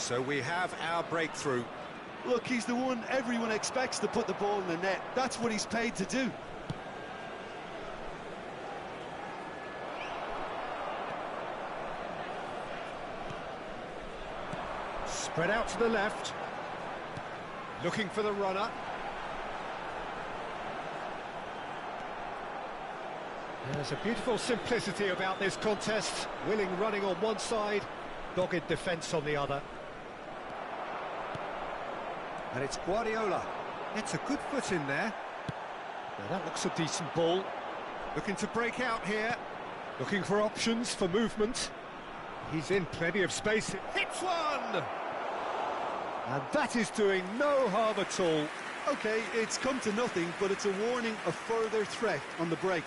So we have our breakthrough. Look, he's the one everyone expects to put the ball in the net. That's what he's paid to do. Spread out to the left. Looking for the runner. There's a beautiful simplicity about this contest. Willing running on one side, dogged defence on the other. And it's Guardiola. It's a good foot in there. Now that looks a decent ball. Looking to break out here. Looking for options for movement. He's in plenty of space. Hits one! And that is doing no harm at all. OK, it's come to nothing, but it's a warning of further threat on the break.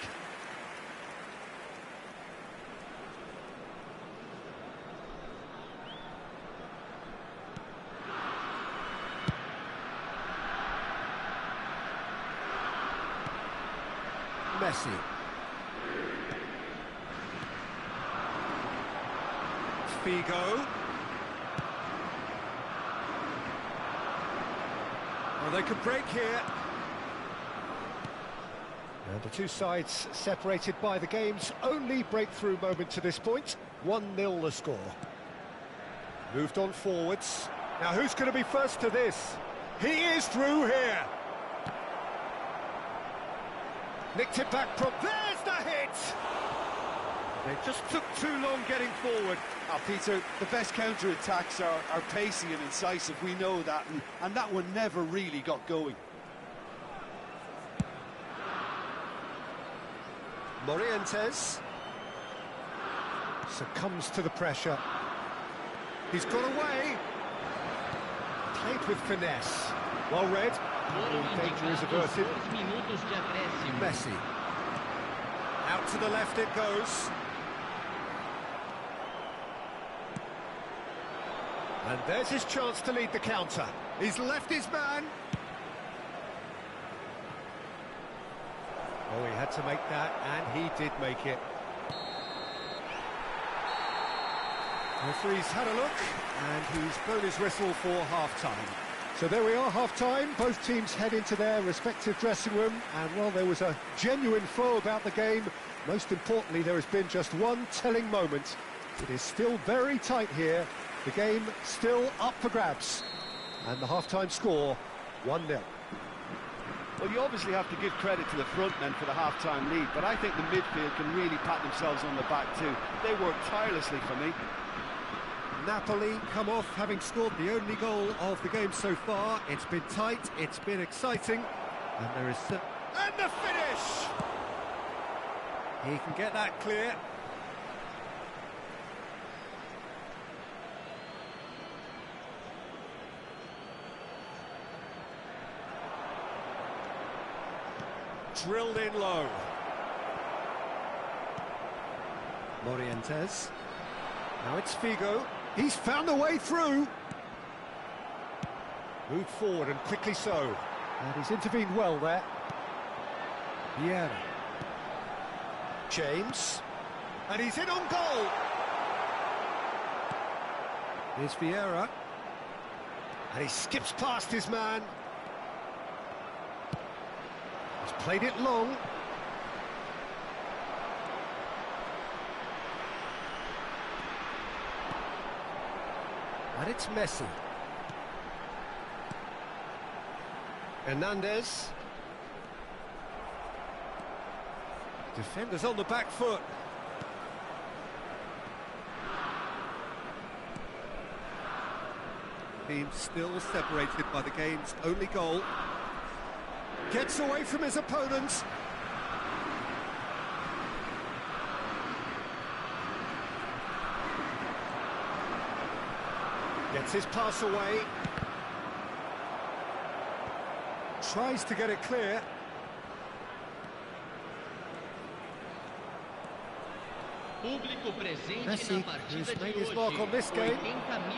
Messi. Figo. Well, they could break here. And the two sides separated by the game's only breakthrough moment to this point. 1-0 the score. Moved on forwards. Now who's going to be first to this? He is through here. Nicked it back from... There's the hit! They just took too long getting forward. Peter, the best counter-attacks are pacey and incisive, we know that, and that one never really got going. Morientes succumbs to the pressure. He's got away. Played with finesse. Well read. All danger is averted. Messi. Out to the left it goes. And there's his chance to lead the counter. He's left his man. Oh, he had to make that, and he did make it. The referee's had a look, and he's blown his whistle for half-time. So there we are, half-time. Both teams head into their respective dressing room, and, well, there was a genuine flow about the game. Most importantly, there has been just one telling moment. It is still very tight here. The game still up for grabs. And the half-time score, 1-0. Well, you obviously have to give credit to the front men for the half-time lead, but I think the midfield can really pat themselves on the back too. They worked tirelessly for me. Napoli come off having scored the only goal of the game so far. It's been tight, it's been exciting, and there is... And the finish! He can get that clear. Drilled in low. Morientes. Now it's Figo. He's found a way through. Moved forward and quickly so. And he's intervened well there. Vieira. James. And he's in on goal. Here's Vieira. And he skips past his man. He's played it long. And it's Messi. Hernandez. Defenders on the back foot. Team still separated by the game's only goal. Gets away from his opponents. Gets his pass away. Tries to get it clear. Messi, who's made his mark on this game,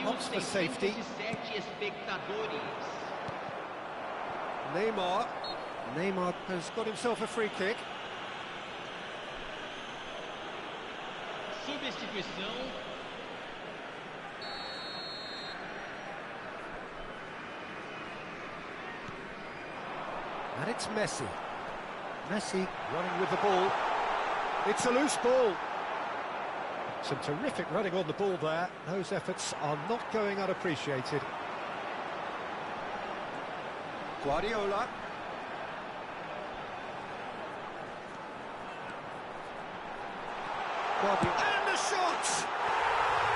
opts for safety. Neymar has got himself a free kick. And it's Messi. Messi running with the ball. It's a loose ball. Some terrific running on the ball there. Those efforts are not going unappreciated. Guardiola. And the shot!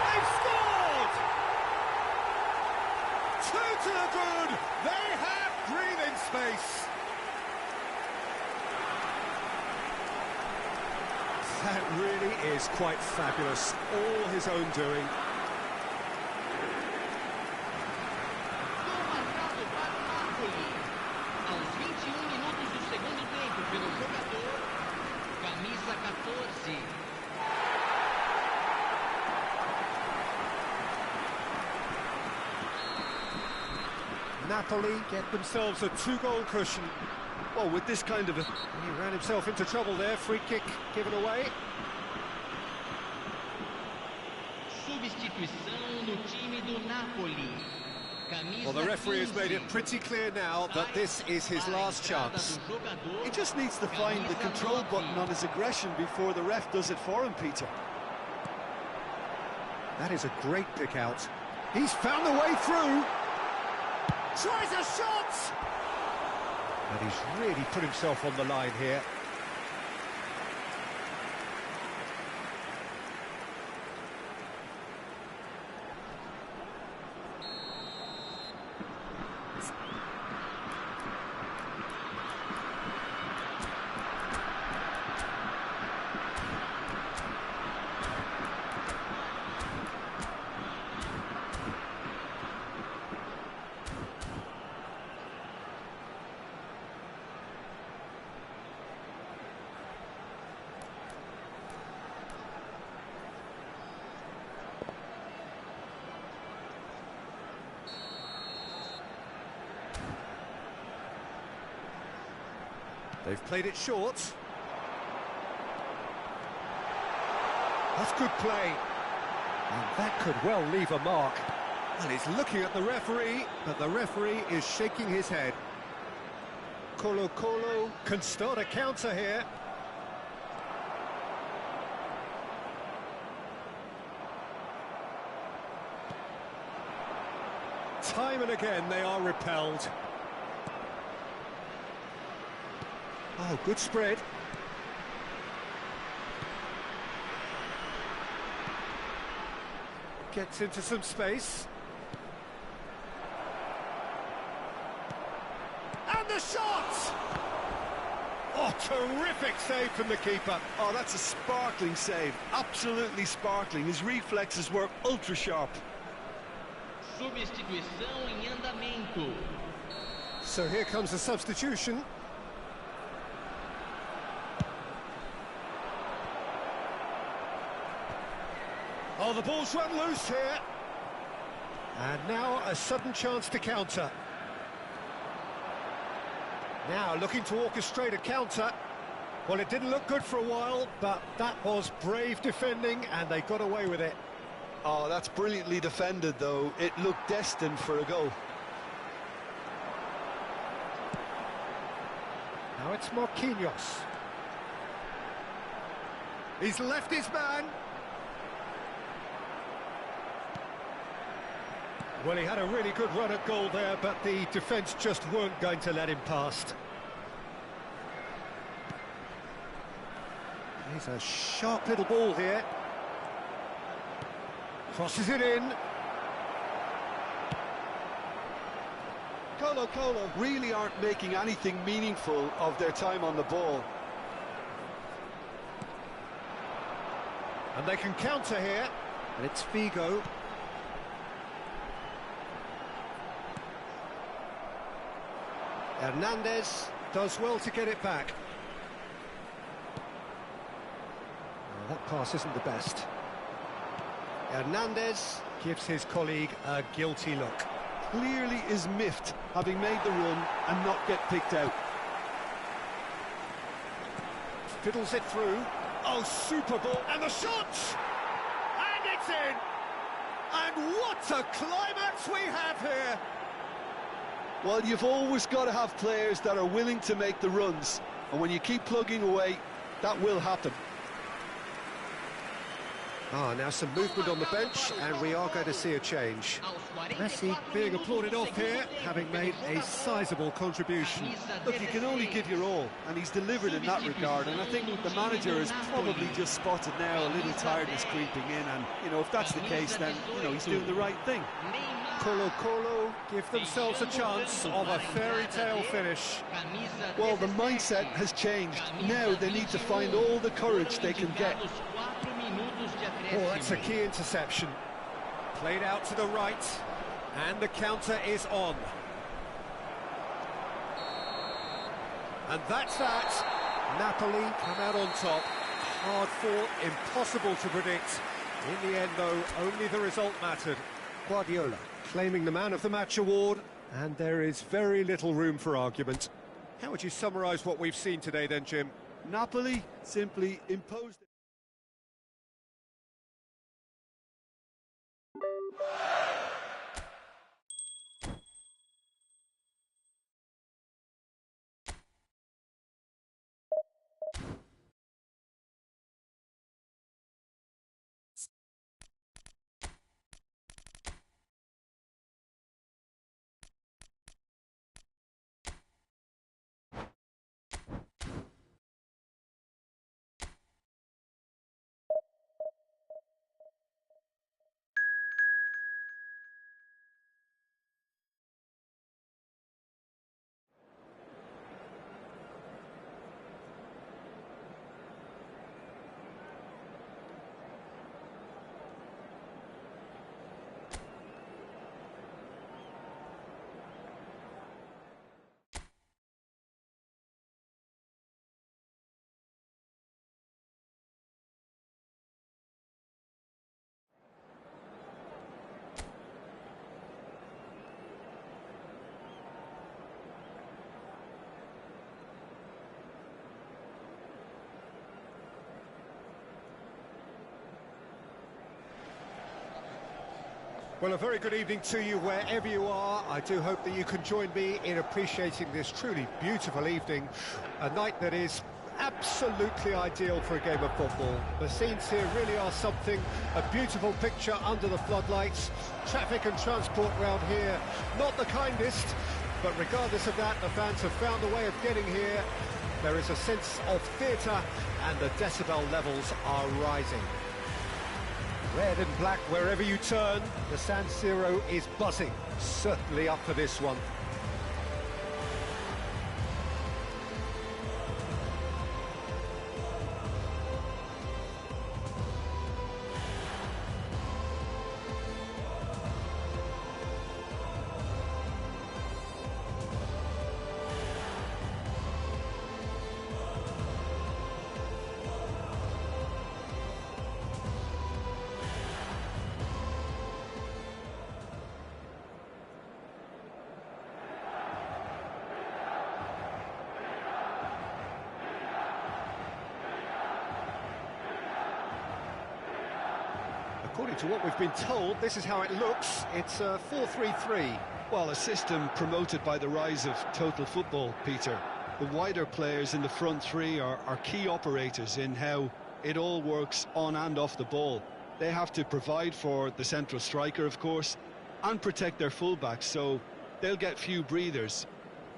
They've scored! 2 to the good! They have breathing space! That really is quite fabulous. All his own doing. Gol marcado para o Napoli. Aos 21 minutos do segundo tempo pelo jogador, camisa 14. Napoli get themselves a 2-goal cushion. Well, with this kind of a... He ran himself into trouble there. Free kick given away. Substituição no time do Napoli. Well, the referee has made it pretty clear now that this is his last chance. He just needs to find the control button on his aggression before the ref does it for him, Peter. That is a great pick out. He's found the way through. Tries a shot! And he's really put himself on the line here. They've played it short. That's good play. And that could well leave a mark. Well, he's looking at the referee, but the referee is shaking his head. Colo-Colo can start a counter here. Time and again they are repelled. Oh, good spread. Gets into some space. And the shot! Oh, terrific save from the keeper. Oh, that's a sparkling save. Absolutely sparkling. His reflexes were ultra sharp. Substituição em andamento. So here comes the substitution. Oh, the ball's run loose here. And now a sudden chance to counter. Now looking to orchestrate a counter. Well, it didn't look good for a while, but that was brave defending and they got away with it. Oh, that's brilliantly defended, though. It looked destined for a goal. Now it's Marquinhos. He's left his man. Well, he had a really good run at goal there, but the defence just weren't going to let him past. He's a sharp little ball here. Crosses it in. Colo-Colo really aren't making anything meaningful of their time on the ball. And they can counter here. And it's Figo. Hernandez does well to get it back. Oh, that pass isn't the best. Hernandez gives his colleague a guilty look. Clearly is miffed, having made the run and not get picked out. Fiddles it through. Oh, super ball. And the shot! And it's in! And what a climax we have here! Well, you've always got to have players that are willing to make the runs, and when you keep plugging away, that will happen. Now some movement on the bench, and we are going to see a change. Messi being applauded off here, having made a sizable contribution. Look, you can only give your all, and he's delivered in that regard, and I think the manager has probably just spotted now a little tiredness creeping in, and, you know, if that's the case, then, you know, he's doing the right thing. Colo give themselves a chance of a fairy tale finish. Well, the mindset has changed. Now they need to find all the courage they can get. Oh, that's a key interception. Played out to the right, and the counter is on. And that's that. Napoli come out on top. Hard fought, impossible to predict. In the end, though, only the result mattered. Guardiola claiming the Man of the Match award, and there is very little room for argument. How would you summarise what we've seen today then, Jim? Napoli simply imposed it. Well, a very good evening to you wherever you are. I do hope that you can join me in appreciating this truly beautiful evening, a night that is absolutely ideal for a game of football. The scenes here really are something, a beautiful picture under the floodlights. Traffic and transport round here, not the kindest, but regardless of that, the fans have found a way of getting here. There is a sense of theatre, and the decibel levels are rising. Red and black wherever you turn, the San Siro is buzzing, certainly up for this one. According to what we've been told, this is how it looks. It's a 4-3-3. Well, a system promoted by the rise of total football, Peter. The wider players in the front three are key operators in how it all works on and off the ball. They have to provide for the central striker, of course, and protect their fullbacks, so they'll get few breathers.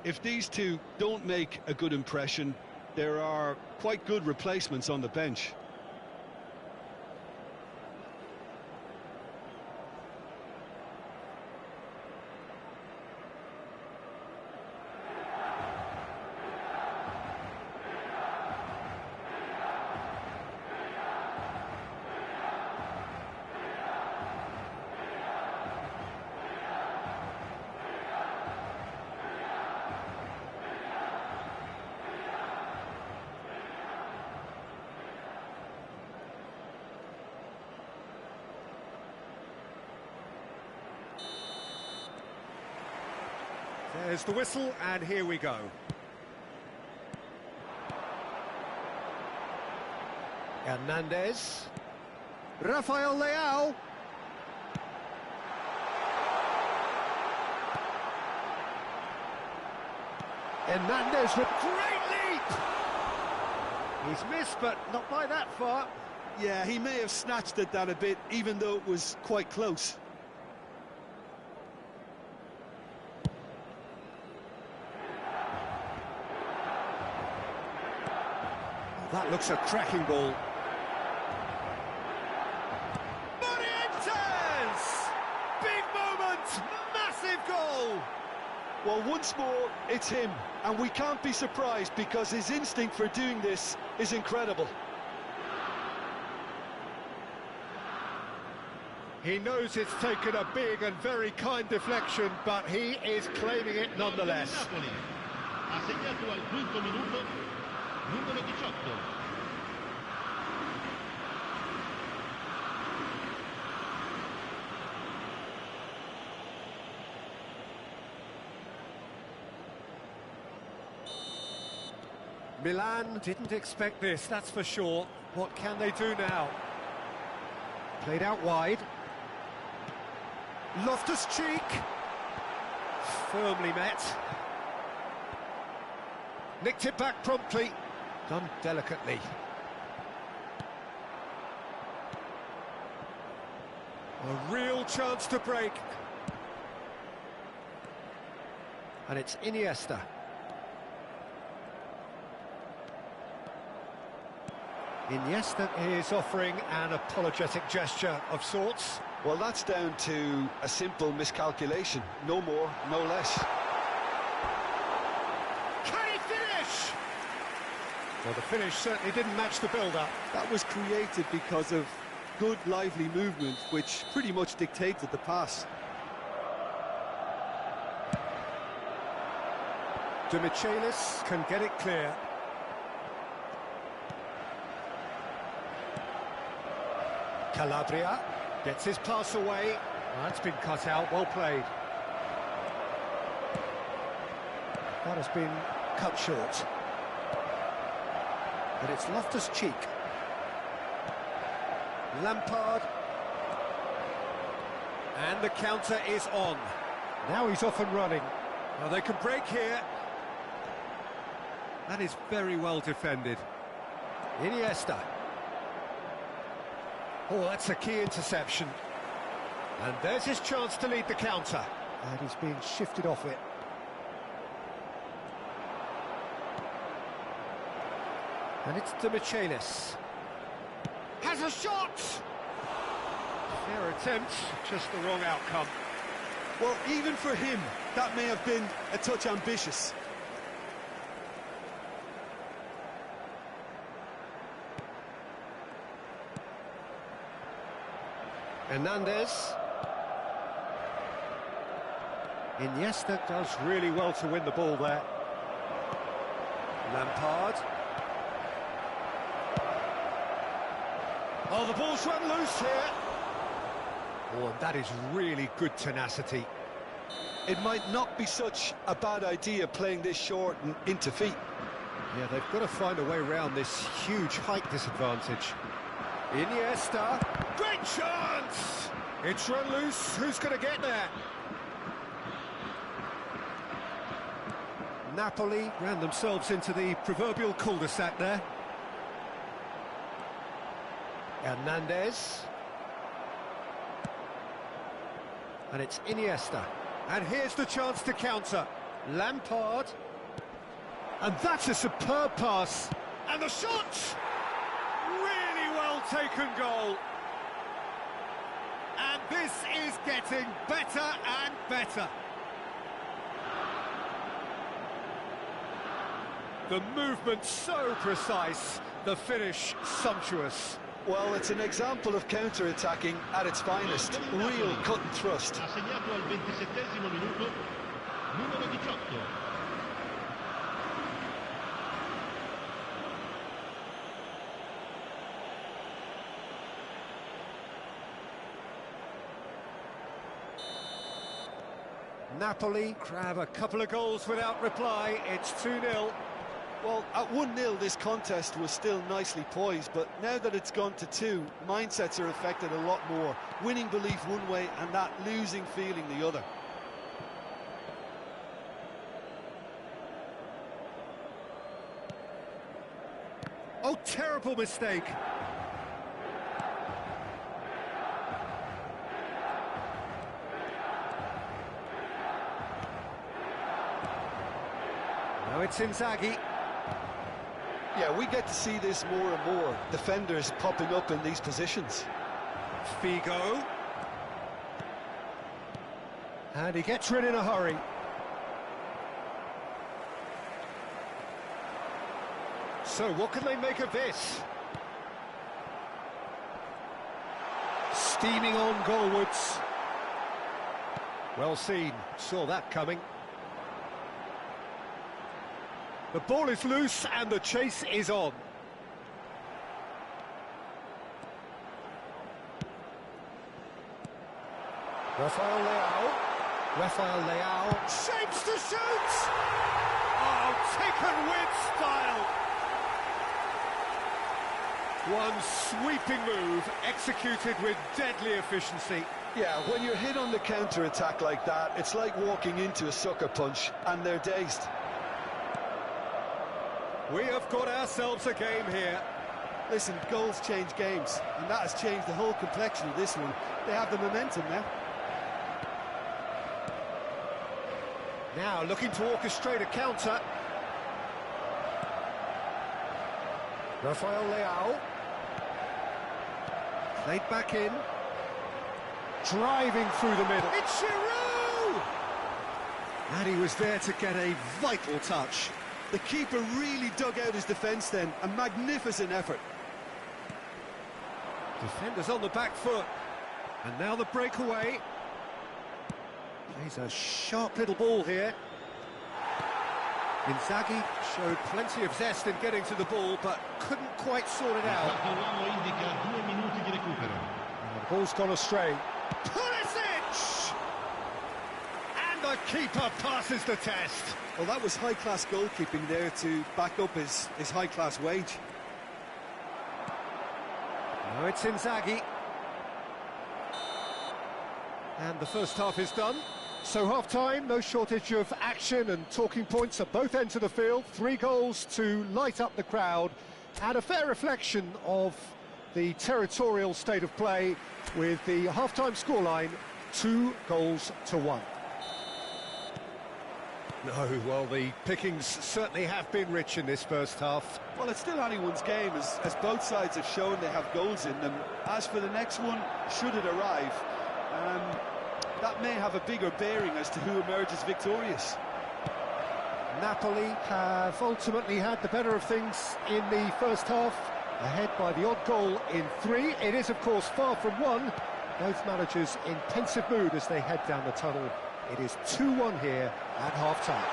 If these two don't make a good impression, there are quite good replacements on the bench. There's the whistle, and here we go. Hernandez. Rafael Leao. Hernandez with great leap! He's missed, but not by that far. Yeah, he may have snatched at that a bit, even though it was quite close. That looks a cracking ball. Morientes! Big moment! Massive goal! Well, once more, it's him, and we can't be surprised because his instinct for doing this is incredible. He knows it's taken a big and very kind deflection, but he is claiming it nonetheless. Napoli ha segnato al quinto minuto numero 18. Milan didn't expect this, that's for sure. What can they do now? Played out wide. Loftus-Cheek. Firmly met. Nicked it back promptly. Done delicately. A real chance to break. And it's Iniesta. Iniesta is offering an apologetic gesture of sorts. Well, that's down to a simple miscalculation. No more, no less. Can he finish? Well, the finish certainly didn't match the build-up. That was created because of good, lively movement, which pretty much dictated the pass. De Michelis can get it clear. Calabria gets his pass away. That's been cut out, well played. That has been cut short. But it's Loftus-Cheek. Lampard. And the counter is on. Now he's off and running. Well, they can break here. That is very well defended. Iniesta. Oh, that's a key interception. And there's his chance to lead the counter. And he's being shifted off it. And it's De Michelis. Has a shot! Fair attempt, just the wrong outcome. Well, even for him, that may have been a touch ambitious. Hernandez. Iniesta does really well to win the ball there. Lampard. Oh, the ball's run loose here. Oh, and that is really good tenacity. It might not be such a bad idea playing this short and into feet. Yeah, they've got to find a way around this huge height disadvantage. Iniesta. Great chance! It's run loose. Who's going to get there? Napoli ran themselves into the proverbial cul-de-sac there. Hernandez. And it's Iniesta. And here's the chance to counter. Lampard. And that's a superb pass. And the shot! Really well taken goal. And this is getting better and better. The movement so precise, the finish sumptuous. Well, it's an example of counter-attacking at its finest. Real cut and thrust. Ha segnato al 27° minuto numero 18. Napoli grab a couple of goals without reply. It's 2-0. Well, at 1-0 this contest was still nicely poised, but now that it's gone to 2, mindsets are affected a lot more. Winning belief one way and that losing feeling the other. Oh, terrible mistake. Now it's Inzaghi. Yeah, we get to see this more and more. Defenders popping up in these positions. Figo. And he gets rid in a hurry. So what can they make of this? Steaming on goalwards. Well seen, saw that coming. The ball is loose and the chase is on. Rafael Leao shapes to shoot! Oh, taken with style! One sweeping move, executed with deadly efficiency. Yeah, when you're hit on the counter-attack like that, it's like walking into a sucker punch, and they're dazed. We have got ourselves a game here. Listen, goals change games, and that has changed the whole complexion of this one. They have the momentum now. Now looking to orchestrate a counter. Rafael Leao. Played back in. Driving through the middle. It's Giroud! And he was there to get a vital touch. The keeper really dug out his defence then. A magnificent effort. Defenders on the back foot. And now the breakaway. Plays a sharp little ball here. Inzaghi showed plenty of zest in getting to the ball, but couldn't quite sort it out. And the ball's gone astray. Pulisic! And the keeper passes the test. Well, that was high-class goalkeeping there to back up his high-class wage. Now it's Inzaghi. And the first half is done. So half-time, no shortage of action and talking points at both ends of the field. 3 goals to light up the crowd, and a fair reflection of the territorial state of play with the half-time scoreline 2-1. No, well, the pickings certainly have been rich in this first half. Well, it's still anyone's game, as both sides have shown they have goals in them. As for the next one, should it arrive, that may have a bigger bearing as to who emerges victorious. Napoli have ultimately had the better of things in the first half, ahead by the odd goal in 3. It is, of course, far from 1. Both managers in pensive mood as they head down the tunnel. It is 2-1 here at half-time.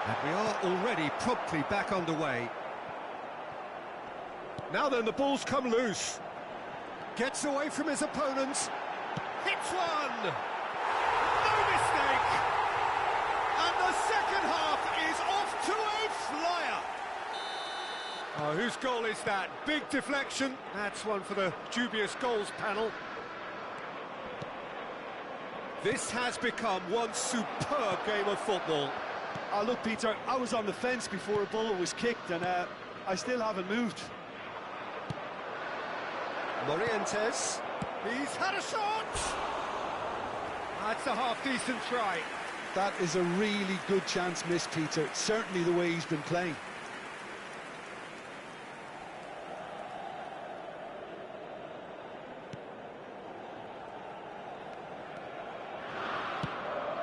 And we are already promptly back underway. Now then, the ball's come loose. Gets away from his opponents. Hits one! No mistake! And the second half is off to a flyer! Oh, whose goal is that? Big deflection. That's one for the dubious goals panel. This has become one superb game of football. Look, Peter, I was on the fence before a ball was kicked, and I still haven't moved. Morientes. He's had a shot! That's a half-decent try. That is a really good chance missed, Peter. Certainly the way he's been playing.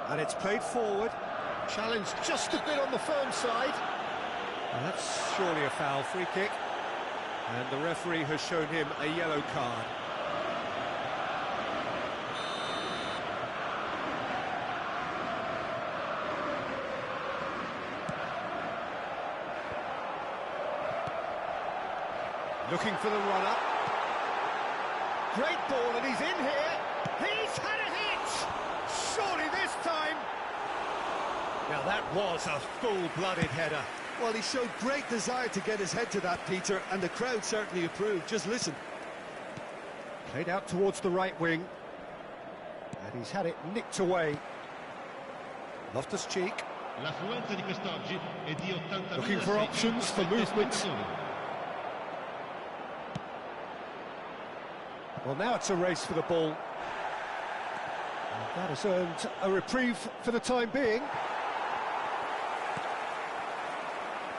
And it's played forward. Challenged just a bit on the firm side. And that's surely a foul. Free kick. And the referee has shown him a yellow card. Looking for the runner. Great ball, and he's in here. He's had a hit! Surely this time. Now that was a full-blooded header. Well, he showed great desire to get his head to that, Peter, and the crowd certainly approved. Just listen. Played out towards the right wing. And he's had it nicked away. Loftus-Cheek. Looking for options for movement. Well, now it's a race for the ball. And that has earned a reprieve for the time being.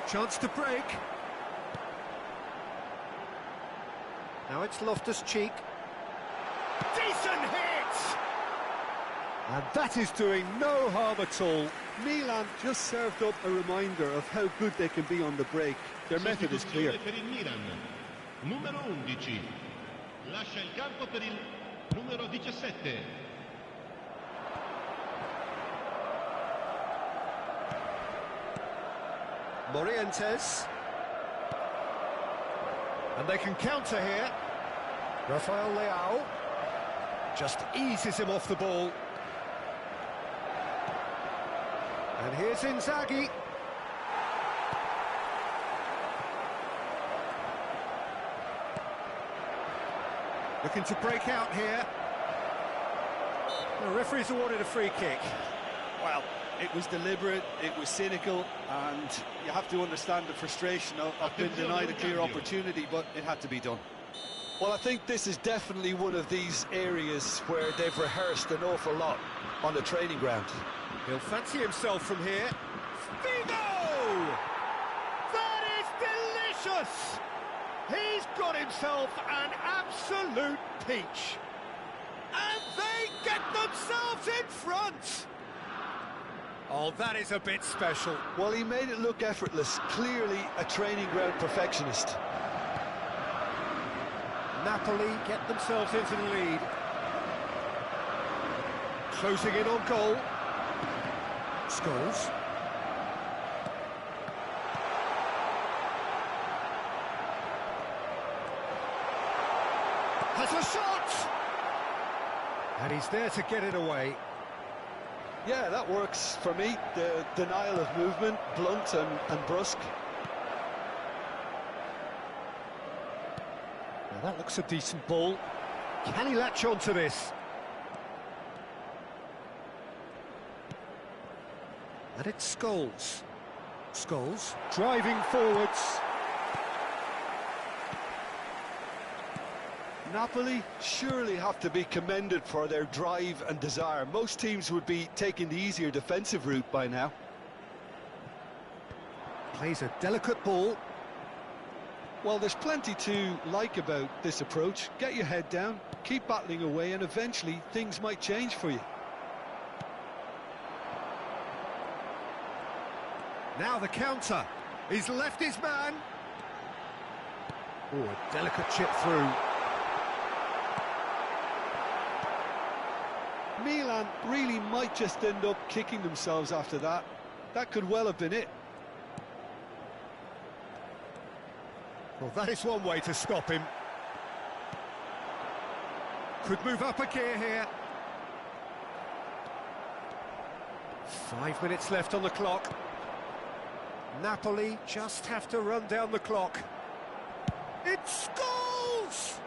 Chance to break. Now it's Loftus-Cheek. Decent hit! And that is doing no harm at all. Milan just served up a reminder of how good they can be on the break. Their method is clear. Per il Milan, numero 11. Lascia il campo per il numero 17. Morientes. And they can counter here. Rafael Leao just eases him off the ball. And here's Inzaghi. Looking to break out here. The referee's awarded a free kick. Well, it was deliberate, it was cynical, and you have to understand the frustration of being denied a clear opportunity, but it had to be done. Well, I think this is definitely one of these areas where they've rehearsed an awful lot on the training ground. He'll fancy himself from here. Figo! That is delicious! He's got himself an absolute peach. And they get themselves in front! Oh, that is a bit special. Well, he made it look effortless. Clearly a training ground perfectionist. Napoli get themselves into the lead. Closing in on goal. Scholes. Has a shot! And he's there to get it away. Yeah, that works for me. The denial of movement, blunt and brusque. Now that looks a decent ball. Can he latch on to this? And it's Scholes. Scholes driving forwards. Napoli surely have to be commended for their drive and desire. Most teams would be taking the easier defensive route by now. Plays a delicate ball. Well, there's plenty to like about this approach. Get your head down, keep battling away, and eventually things might change for you. Now the counter. He's left his man. Oh, a delicate chip through. Milan really might just end up kicking themselves after that. That could well have been it. Well, that is one way to stop him. Could move up a gear here. 5 minutes left on the clock. Napoli just have to run down the clock. It's Scholes!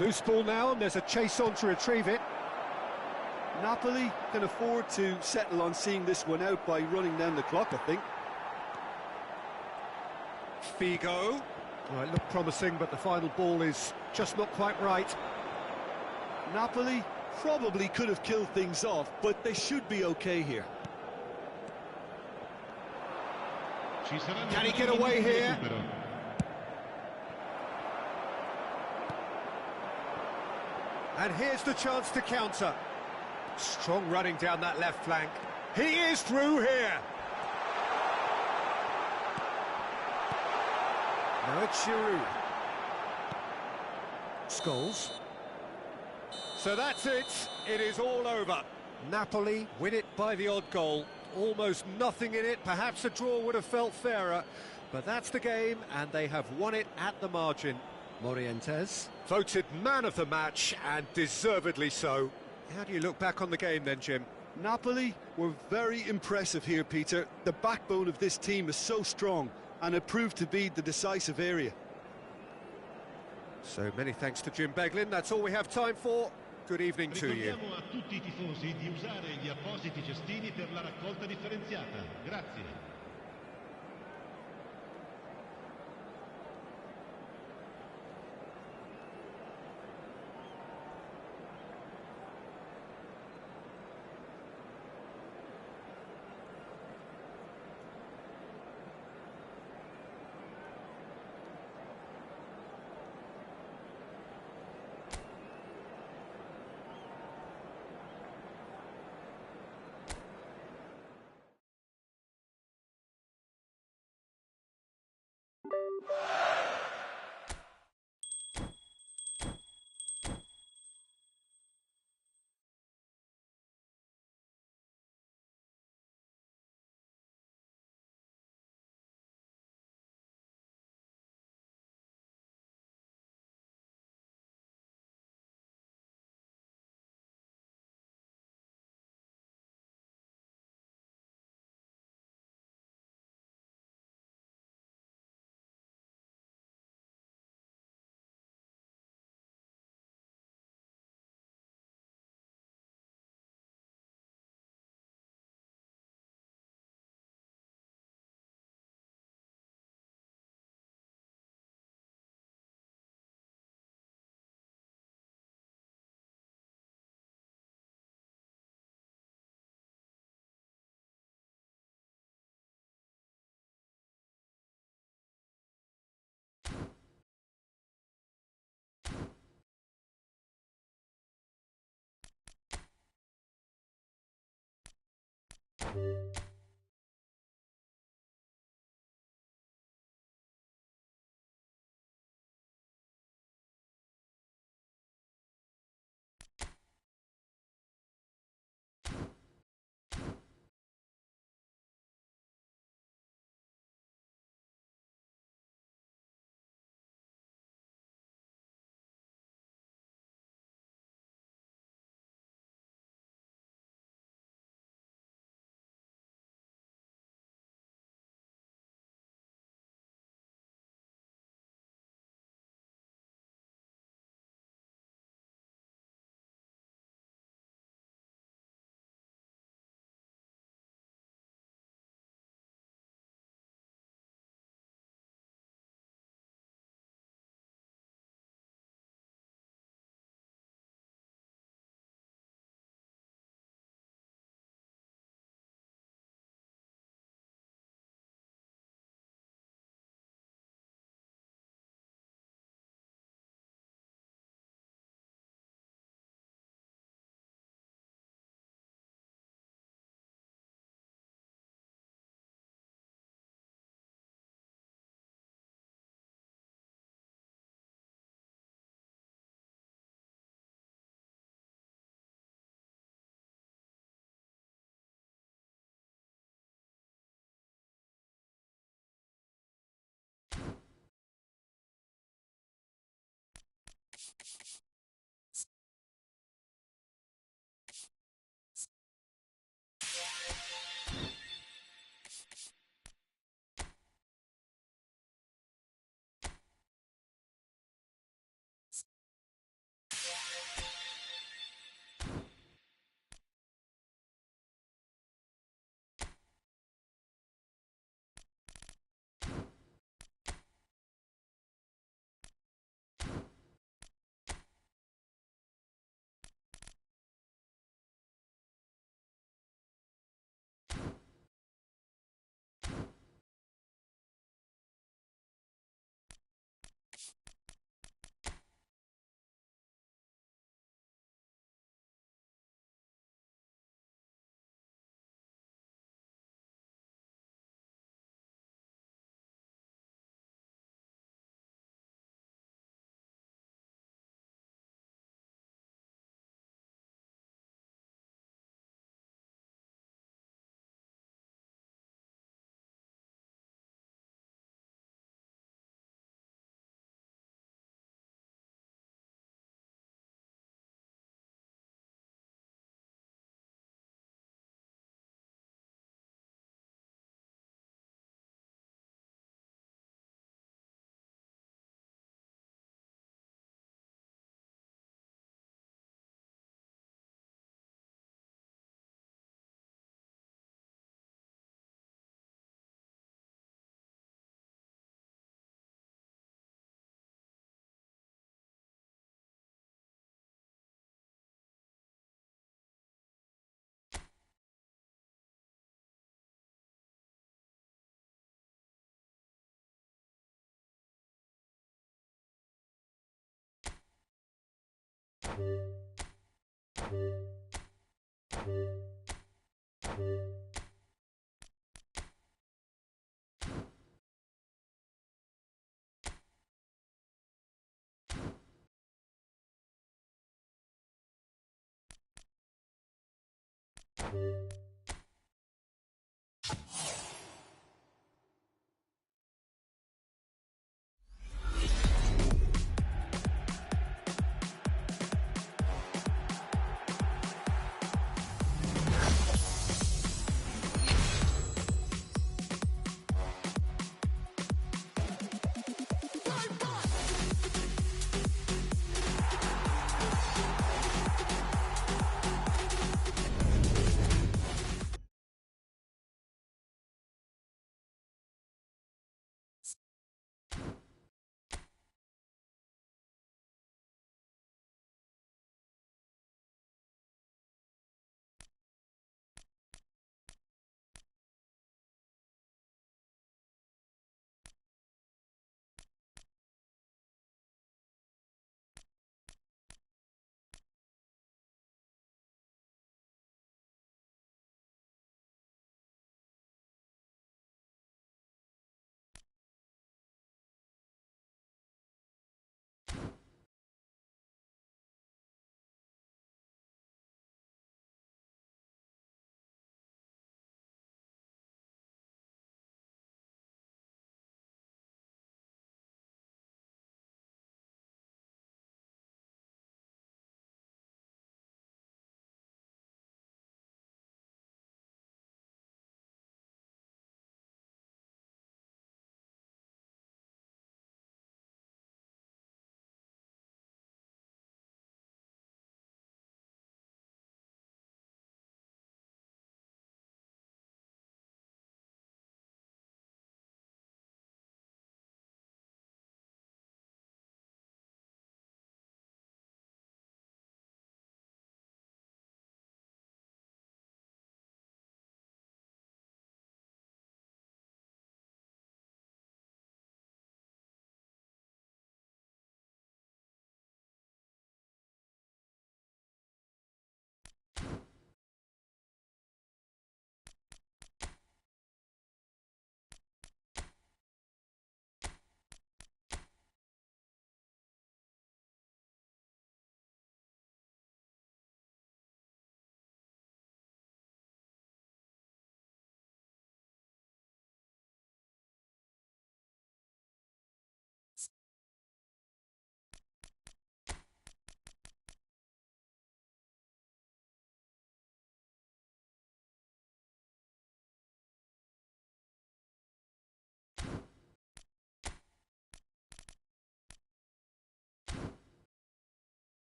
Loose ball now, and there's a chase on to retrieve it. Napoli can afford to settle on seeing this one out by running down the clock, I think. Figo. Well, it looked promising, but the final ball is just not quite right. Napoli probably could have killed things off, but they should be okay here. Can he get away here? And here's the chance to counter. Strong running down that left flank. He is through here. Now it's Giroud. Scholes. So that's it. It is all over. Napoli win it by the odd goal. Almost nothing in it. Perhaps a draw would have felt fairer. But that's the game, and they have won it at the margin. Morientes voted man of the match, and deservedly so. How do you look back on the game then, Jim? Napoli were very impressive here, Peter. The backbone of this team is so strong, and it proved to be the decisive area. So many thanks to Jim Beglin. That's all we have time for. Good evening to you. Ricordiamo a tutti I tifosi di usare gli appositi cestini per la raccolta differenziata. Grazie.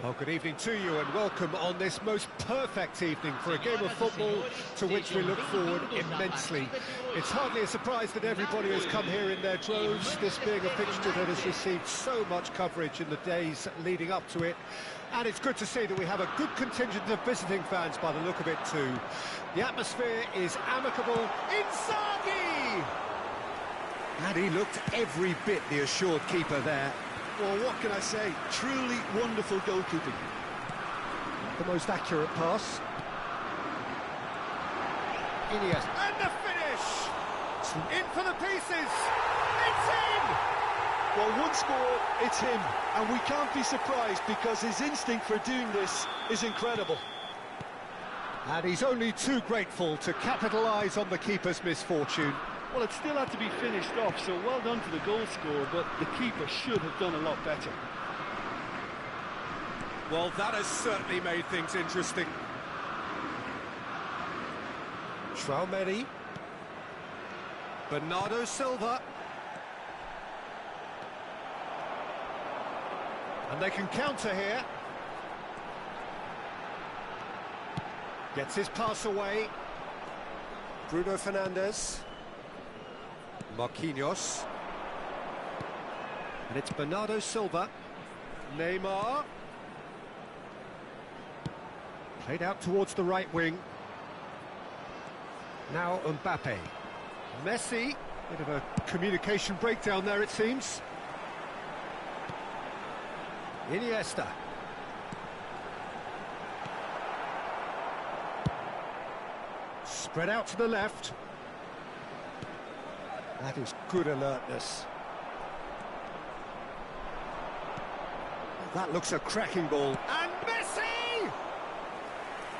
Well, good evening to you and welcome on this most perfect evening for a game of football to which we look forward immensely. It's hardly a surprise that everybody has come here in their droves, this being a fixture that has received so much coverage in the days leading up to it. And it's good to see that we have a good contingent of visiting fans by the look of it too. The atmosphere is amicable. Inzaghi! And he looked every bit the assured keeper there. Well, what can I say? Truly wonderful goalkeeping. The most accurate pass. Iniesta. And the finish! In for the pieces! It's in! Well, one score, it's him. And we can't be surprised because his instinct for doing this is incredible. And he's only too grateful to capitalise on the keeper's misfortune. Well, it still had to be finished off, so well done to the goal scorer, but the keeper should have done a lot better. Well, that has certainly made things interesting. Traumeri. Bernardo Silva. And they can counter here. Gets his pass away. Bruno Fernandes. Marquinhos. And it's Bernardo Silva. Neymar. Played out towards the right wing. Now Mbappe. Messi. Bit of a communication breakdown there, it seems. Iniesta. Spread out to the left. That is good alertness. That looks a cracking ball. And Messi!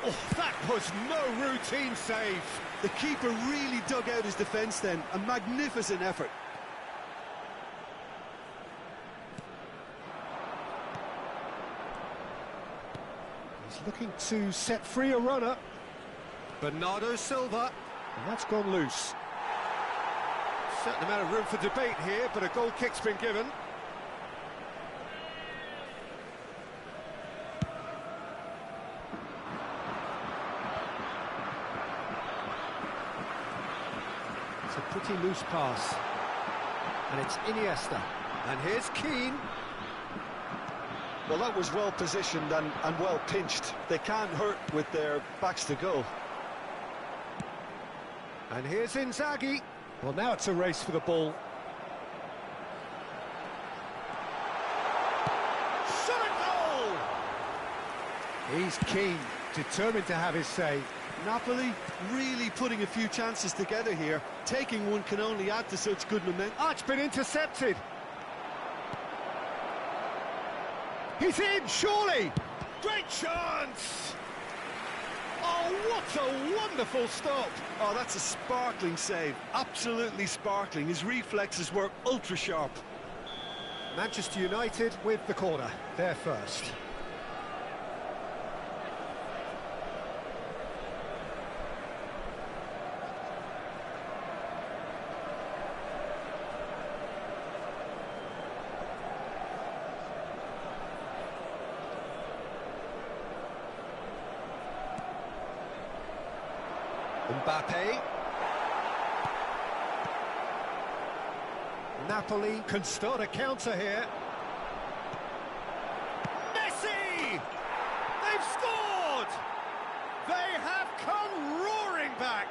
Oh, that was no routine save. The keeper really dug out his defence then. A magnificent effort. He's looking to set free a runner. Bernardo Silva. And that's gone loose. Certain amount of room for debate here, but a goal kick's been given. It's a pretty loose pass. And it's Iniesta. And here's Keane. Well, that was well positioned and well pinched. They can't hurt with their backs to goal. And here's Inzaghi. Well, now it's a race for the ball. Shot a goal! He's keen, determined to have his say. Napoli really putting a few chances together here. Taking one can only add to such good momentum. Oh, it's been intercepted. He's in, surely! Great chance! Oh, what a wonderful stop! Oh, that's a sparkling save. Absolutely sparkling. His reflexes were ultra-sharp. Manchester United with the corner. They're first. Mbappe. Napoli can start a counter here. Messi! They've scored! They have come roaring back!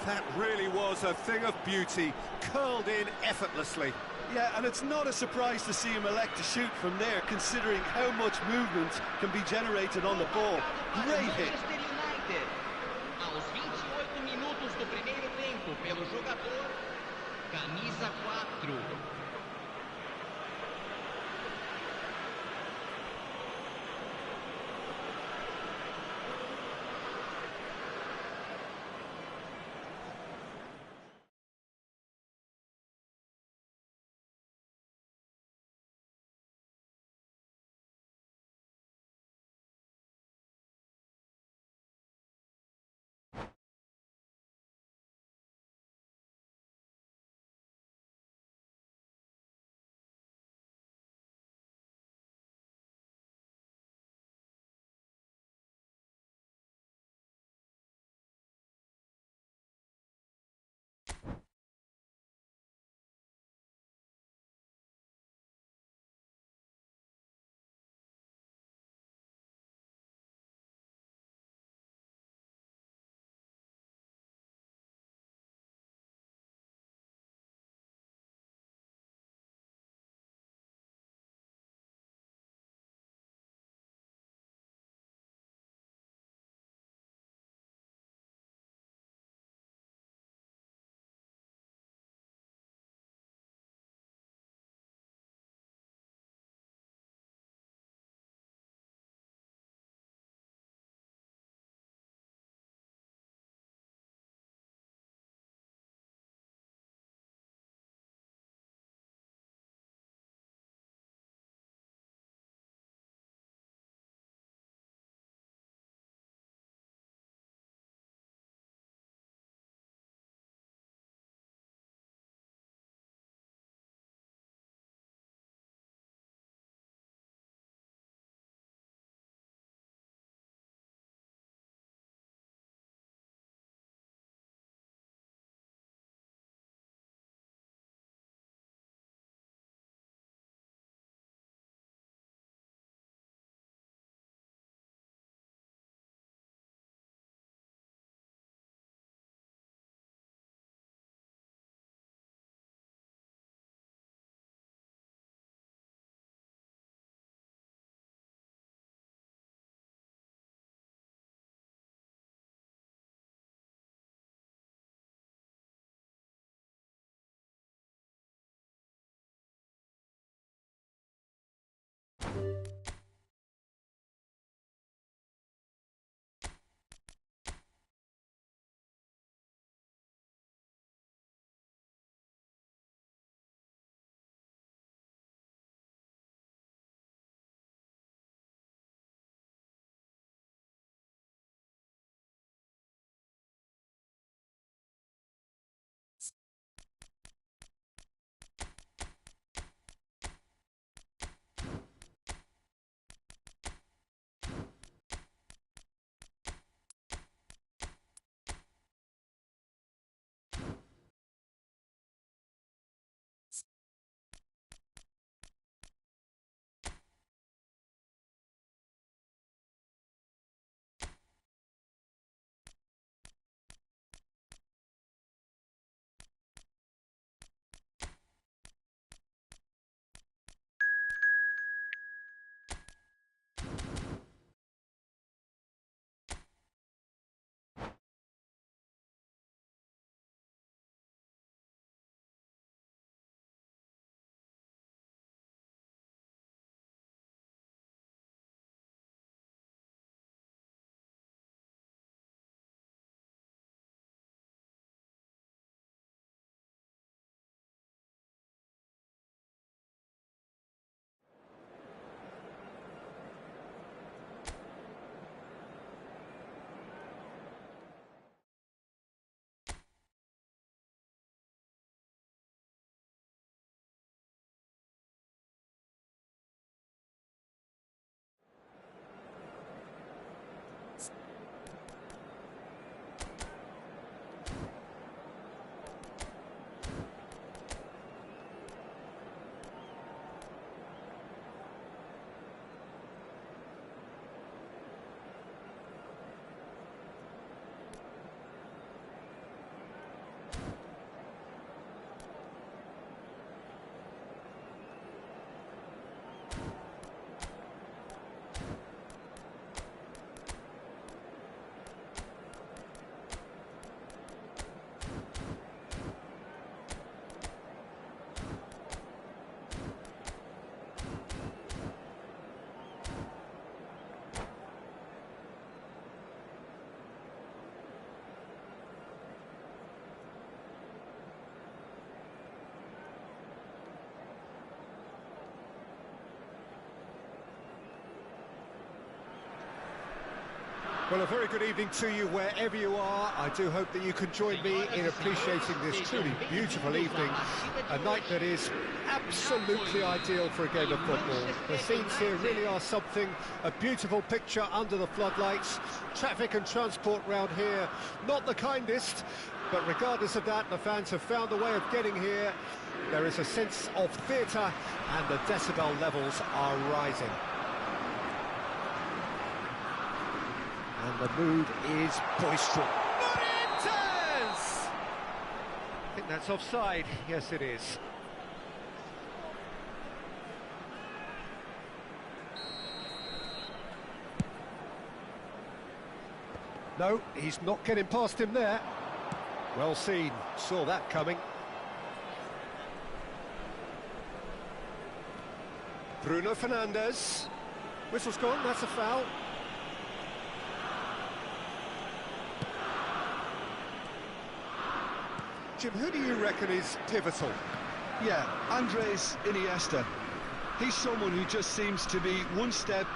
That really was a thing of beauty, curled in effortlessly. Yeah, and it's not a surprise to see him elect to shoot from there, considering how much movement can be generated on the ball. Great hit. Aos 28 minutos do primeiro tempo, pelo jogador, camisa 4. Well, a very good evening to you wherever you are. I do hope that you can join me in appreciating this truly beautiful evening. A night that is absolutely ideal for a game of football. The scenes here really are something. A beautiful picture under the floodlights. Traffic and transport round here, not the kindest. But regardless of that, the fans have found a way of getting here. There is a sense of theatre and the decibel levels are rising. And the mood is boisterous. Morientes! I think that's offside. Yes, it is. No, he's not getting past him there. Well seen. Saw that coming. Bruno Fernandes. Whistle's gone, that's a foul. Jim, who do you reckon is pivotal? Yeah, Andres Iniesta. He's someone who just seems to be one step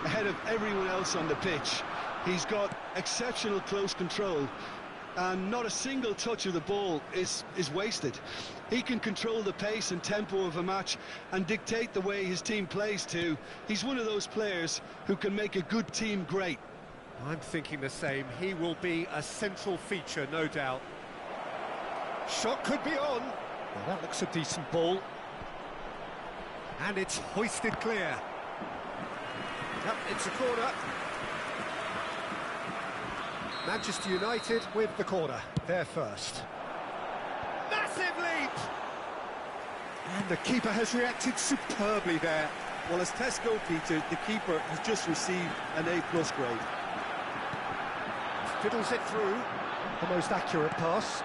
ahead of everyone else on the pitch. He's got exceptional close control, and not a single touch of the ball is wasted. He can control the pace and tempo of a match and dictate the way his team plays too. He's one of those players who can make a good team great. I'm thinking the same. He will be a central feature, no doubt. Shot could be on. Well, that looks a decent ball. And it's hoisted clear. Yep, it's a corner. Manchester United with the corner. They're first. Massive leap! And the keeper has reacted superbly there. Well, as Tesco, Peter, the keeper has just received an A+ grade. Fiddles it through. The most accurate pass.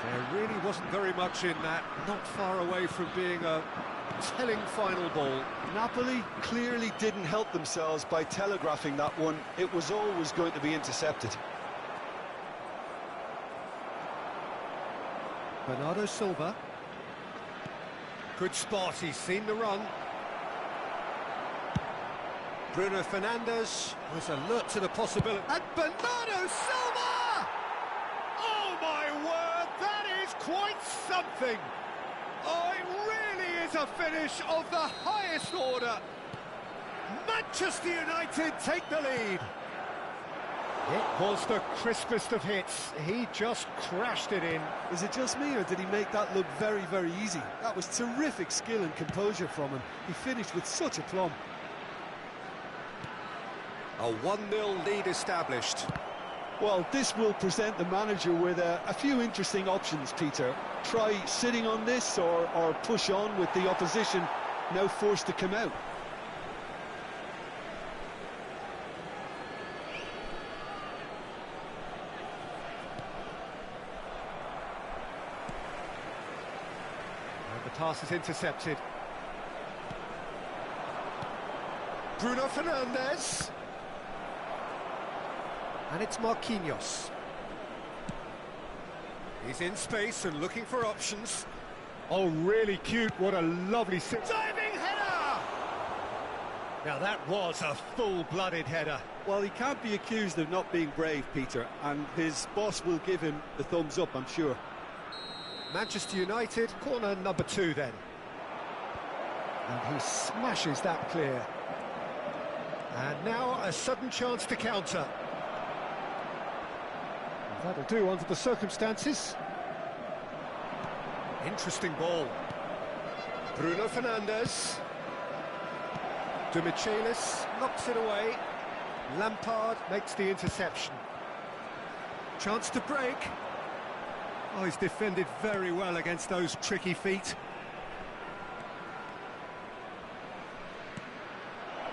There really wasn't very much in that, not far away from being a telling final ball. Napoli clearly didn't help themselves by telegraphing that one. It was always going to be intercepted. Bernardo Silva. Good spot, he's seen the run. Bruno Fernandes was alert to the possibility. And Bernardo Silva! Oh my word, that is quite something! Oh, it really is a finish of the highest order. Manchester United take the lead. It was the crispest of hits. He just crashed it in. Is it just me, or did he make that look very, very easy? That was terrific skill and composure from him. He finished with such aplomb. A 1-0 lead established. Well, this will present the manager with a few interesting options, Peter. Try sitting on this or push on with the opposition now forced to come out. And the pass is intercepted. Bruno Fernandes. And it's Marquinhos. He's in space and looking for options. Oh, really cute. What a lovely diving header! Now that was a full-blooded header. Well, he can't be accused of not being brave, Peter, and his boss will give him the thumbs up, I'm sure. Manchester United, corner number 2 then. And he smashes that clear. And now a sudden chance to counter. That'll do under the circumstances. Interesting ball. Bruno Fernandes. De Michelis knocks it away. Lampard makes the interception. Chance to break. Oh, he's defended very well against those tricky feet.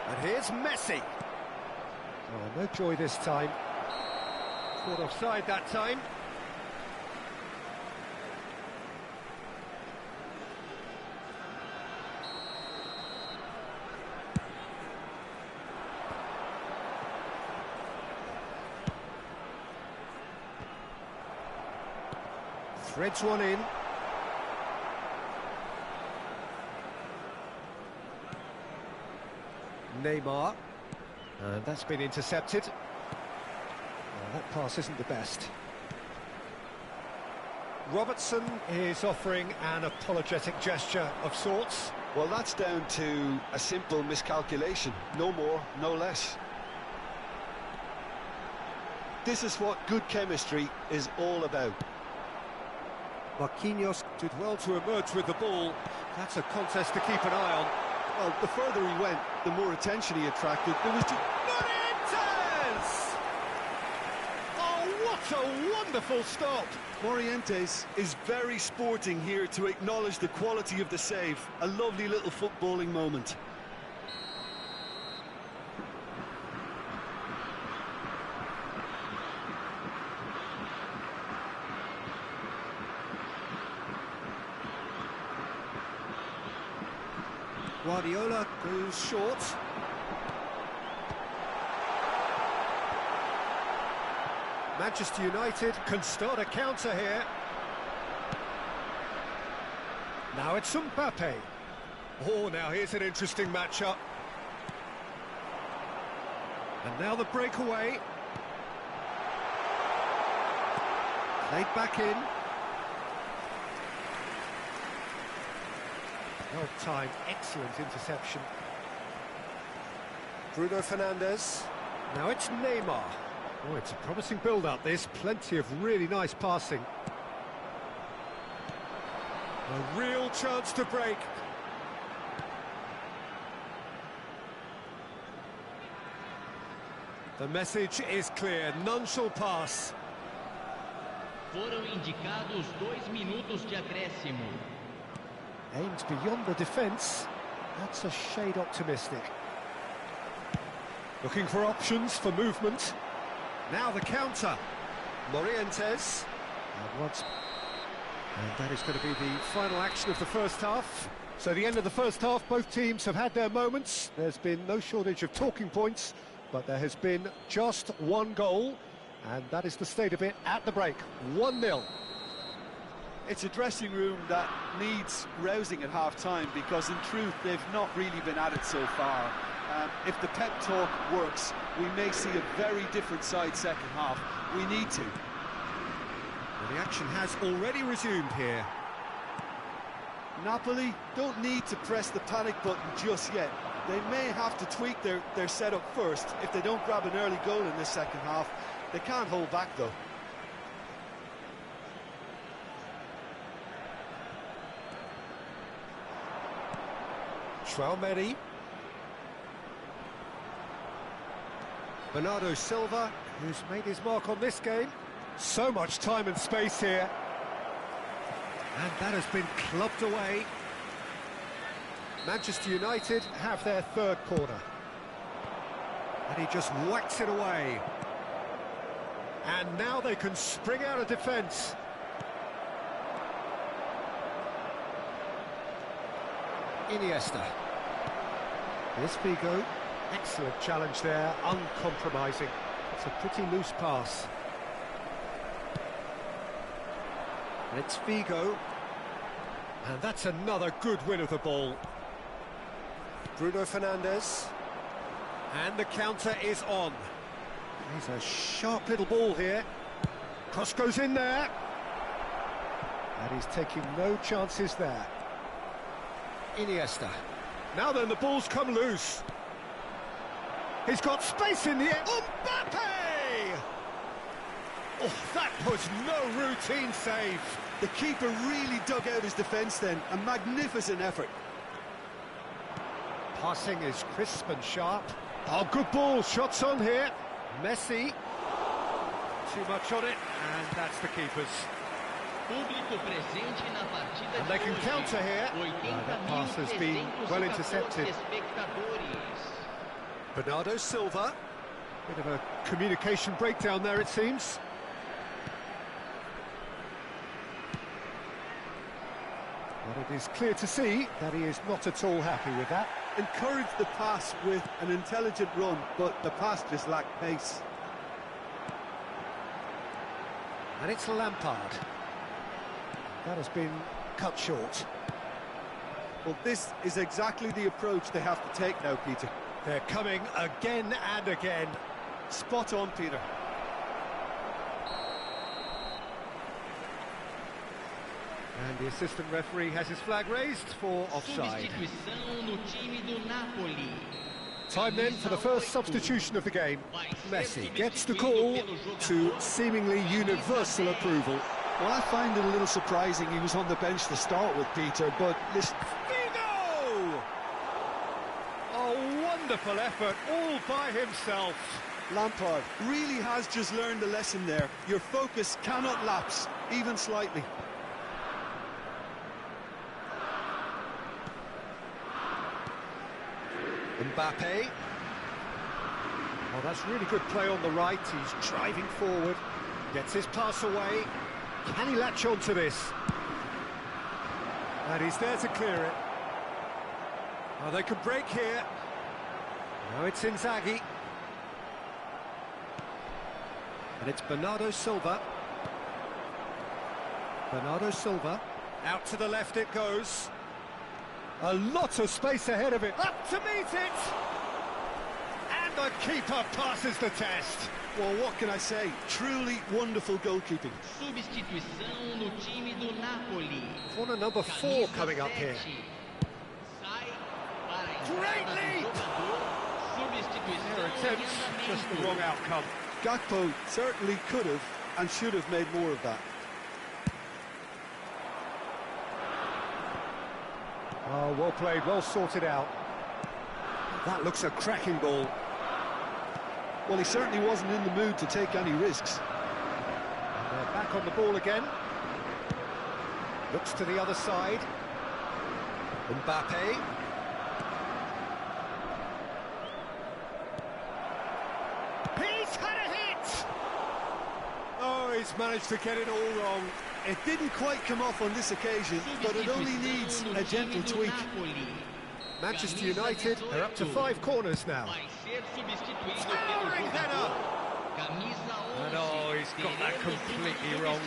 And here's Messi. Oh, no joy this time. Caught offside that time. Threads one in. Neymar. And that's been intercepted. that pass isn't the best. Robertson is offering an apologetic gesture of sorts. Well, that's down to a simple miscalculation. No more, no less. This is what good chemistry is all about. Marquinhos did well to emerge with the ball. That's a contest to keep an eye on. Well, the further he went, the more attention he attracted. There was just... Morientes! Oh, what a wonderful stop! Morientes is very sporting here to acknowledge the quality of the save. A lovely little footballing moment. Guardiola goes short. Manchester United can start a counter here. Now it's Mbappe. Oh, now here's an interesting matchup. And now the breakaway. Played back in. Well timed, excellent interception. Bruno Fernandes. Now it's Neymar. Oh, it's a promising build-up, this. Plenty of really nice passing. A real chance to break. The message is clear, none shall pass. Foram indicados 2 minutos de acréscimo. Aims beyond the defence. That's a shade optimistic. Looking for options for movement. Now the counter. Morientes. And that is going to be the final action of the first half. So the end of the first half, both teams have had their moments. There's been no shortage of talking points, but there has been just one goal, and that is the state of it at the break. 1-0. It's a dressing room that needs rousing at half-time because, in truth, they've not really been at it so far. If the pep talk works, we may see a very different side second half. We need to. Well, the action has already resumed here. Napoli don't need to press the panic button just yet. They may have to tweak their setup first if they don't grab an early goal in this second half. They can't hold back, though. Traoré. Bernardo Silva, who's made his mark on this game. So much time and space here. And that has been clubbed away. Manchester United have their third corner. And he just whacks it away. And now they can spring out of defence. Iniesta. Here's Figo. Excellent challenge there, uncompromising. It's a pretty loose pass. And it's Figo. And that's another good win of the ball. Bruno Fernandes. And the counter is on. He's a sharp little ball here. Cross goes in there. And he's taking no chances there. Iniesta. Now then, the ball's come loose. He's got space in the air. Mbappe! Oh, that was no routine save. The keeper really dug out his defence then. A magnificent effort. Passing is crisp and sharp. Oh, good ball. Shots on here. Messi. Too much on it, and that's the keeper's. Público presente na partida And they can counter here. That pass has been well intercepted. Bernardo Silva. Bit of a communication breakdown there, it seems. But it is clear to see that he is not at all happy with that. Encouraged the pass with an intelligent run, but the pass just lacked pace. And it's Lampard. That has been cut short. Well, this is exactly the approach they have to take now, Peter. They're coming again and again. Spot on, Peter. And the assistant referee has his flag raised for offside. Substituição no time do Napoli. Time then for the first substitution of the game. Messi gets the call to seemingly universal approval. Well, I find it a little surprising he was on the bench to start with, Peter, but listen... Figo! A wonderful effort all by himself. Lampard really has just learned a lesson there. Your focus cannot lapse, even slightly. Mbappe. Oh, that's really good play on the right. He's driving forward, gets his pass away. Can he latch on to this? And he's there to clear it. Oh, they could break here. Now it's Inzaghi. And it's Bernardo Silva. Bernardo Silva. Out to the left it goes. A lot of space ahead of it. Up to meet it! And the keeper passes the test. Well, what can I say? Truly wonderful goalkeeping. Substituição no time do Napoli. Corner number 4 coming up here. Great leap! Their attempts, just the wrong outcome. Gakpo certainly could have and should have made more of that. Oh, well played, well sorted out. That looks a cracking ball. Well, he certainly wasn't in the mood to take any risks. And they're back on the ball again. Looks to the other side. Mbappe. He's had a hit! Oh, he's managed to get it all wrong. It didn't quite come off on this occasion, but it only needs a gentle tweak. Manchester United are up to 5 corners now. Towering header! And oh, he's got that completely wrong.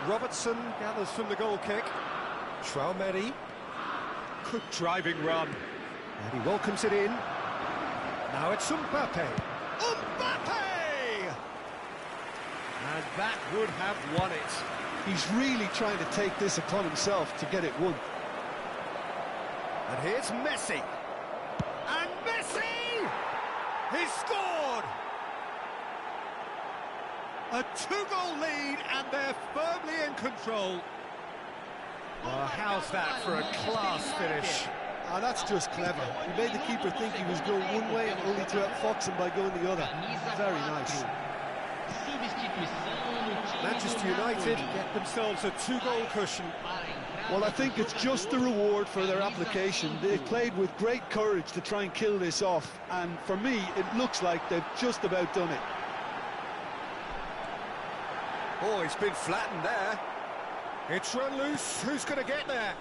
Robertson gathers from the goal kick. Traumeri. Good driving run. And he welcomes it in. Now it's Mbappe. Mbappe! And that would have won it. He's really trying to take this upon himself to get it won. And here's Messi. And Messi! He's scored! A 2-goal lead, and they're firmly in control. Oh, how's that for a class finish? Ah, that's just clever. He made the keeper think he was going one way and only to outfox him by going the other. Very nice. Manchester United get themselves a 2-goal cushion. Well, I think it's just the reward for their application. They've played with great courage to try and kill this off, and for me, it looks like they've just about done it. Oh, he's been flattened there. It's run loose. Who's going to get there?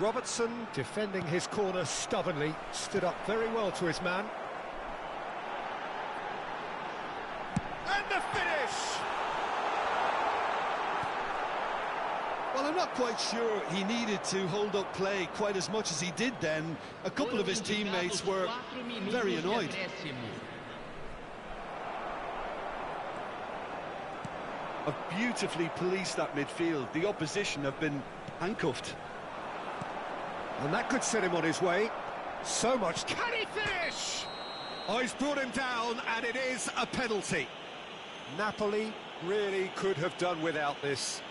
Robertson, defending his corner stubbornly, stood up very well to his man. And the finish! Well, I'm not quite sure he needed to hold up play quite as much as he did then. A couple of his teammates were very annoyed. Have beautifully policed that midfield. The opposition have been handcuffed. And that could set him on his way. So much. Can he finish? Oh, he's brought him down, and it is a penalty. Napoli really could have done without this.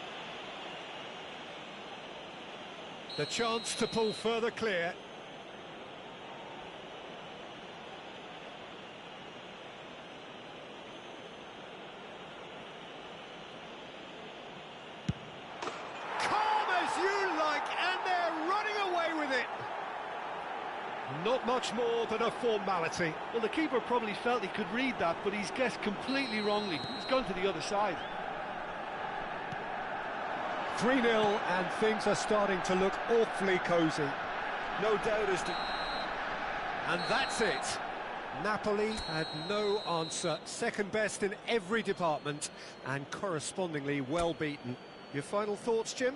The chance to pull further clear. Calm as you like, and they're running away with it. Not much more than a formality. Well, the keeper probably felt he could read that, but he's guessed completely wrongly. He's gone to the other side. 3-0, and things are starting to look awfully cosy. No doubt as to... And that's it. Napoli had no answer. Second best in every department, and correspondingly well beaten. Your final thoughts, Jim?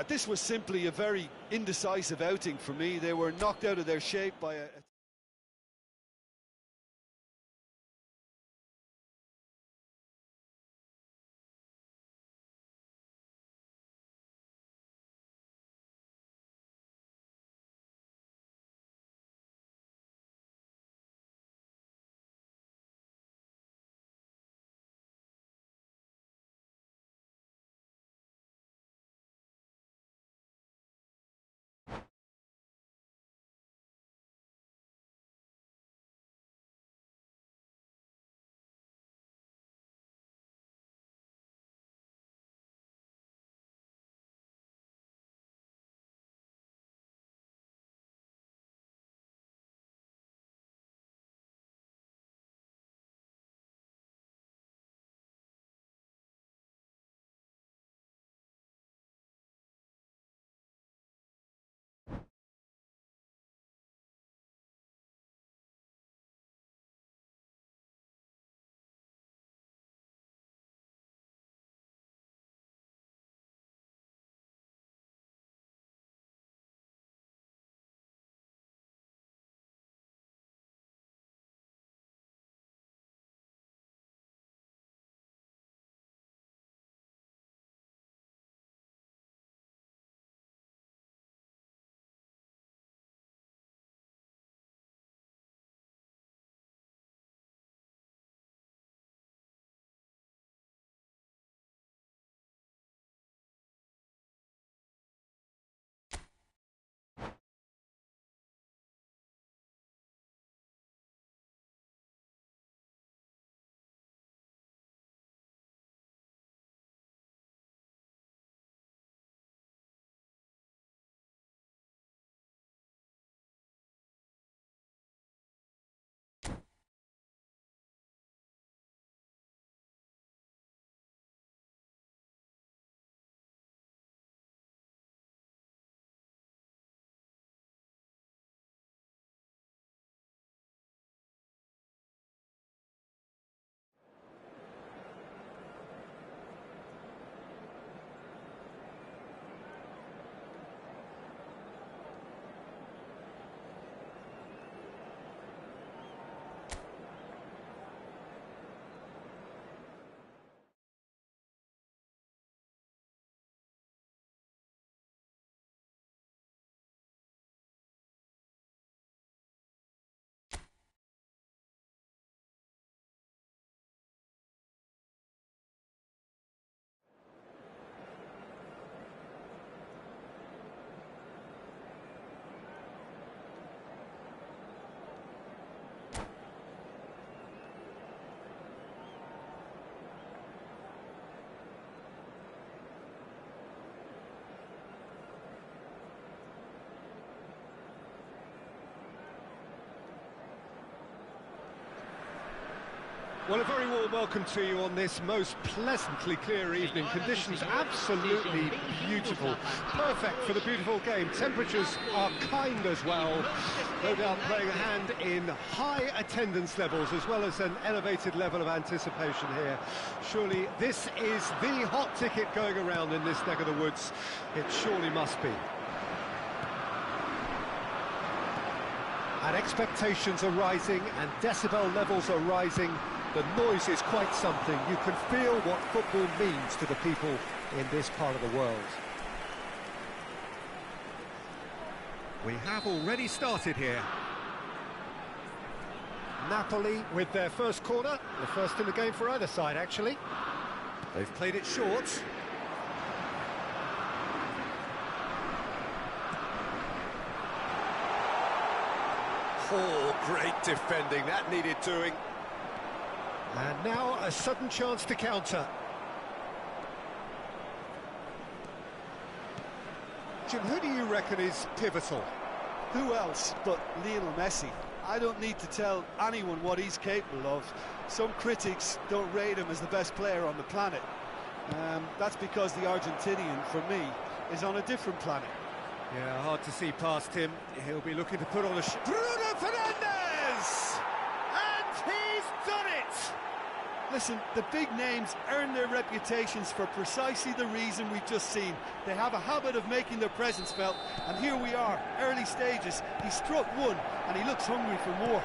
This was simply a very indecisive outing for me. They were knocked out of their shape by a Well, a very warm welcome to you on this most pleasantly clear evening. Conditions absolutely beautiful. Perfect for the beautiful game. Temperatures are kind as well. No doubt playing a hand in high attendance levels as well as an elevated level of anticipation here. Surely this is the hot ticket going around in this neck of the woods. It surely must be. And expectations are rising and decibel levels are rising. The noise is quite something. You can feel what football means to the people in this part of the world. We have already started here. Napoli with their first corner, the first in the game for either side, actually. They've played it short. Oh, great defending, that needed doing. And now a sudden chance to counter. Jim, who do you reckon is pivotal? Who else but Lionel Messi? I don't need to tell anyone what he's capable of. Some critics don't rate him as the best player on the planet. That's because the Argentinian, for me, is on a different planet. Yeah, hard to see past him. He'll be looking to put on a Bruno Fernandes! And he's done it! Listen, the big names earn their reputations for precisely the reason we've just seen. They have a habit of making their presence felt, and here we are, early stages. He struck one, and he looks hungry for more.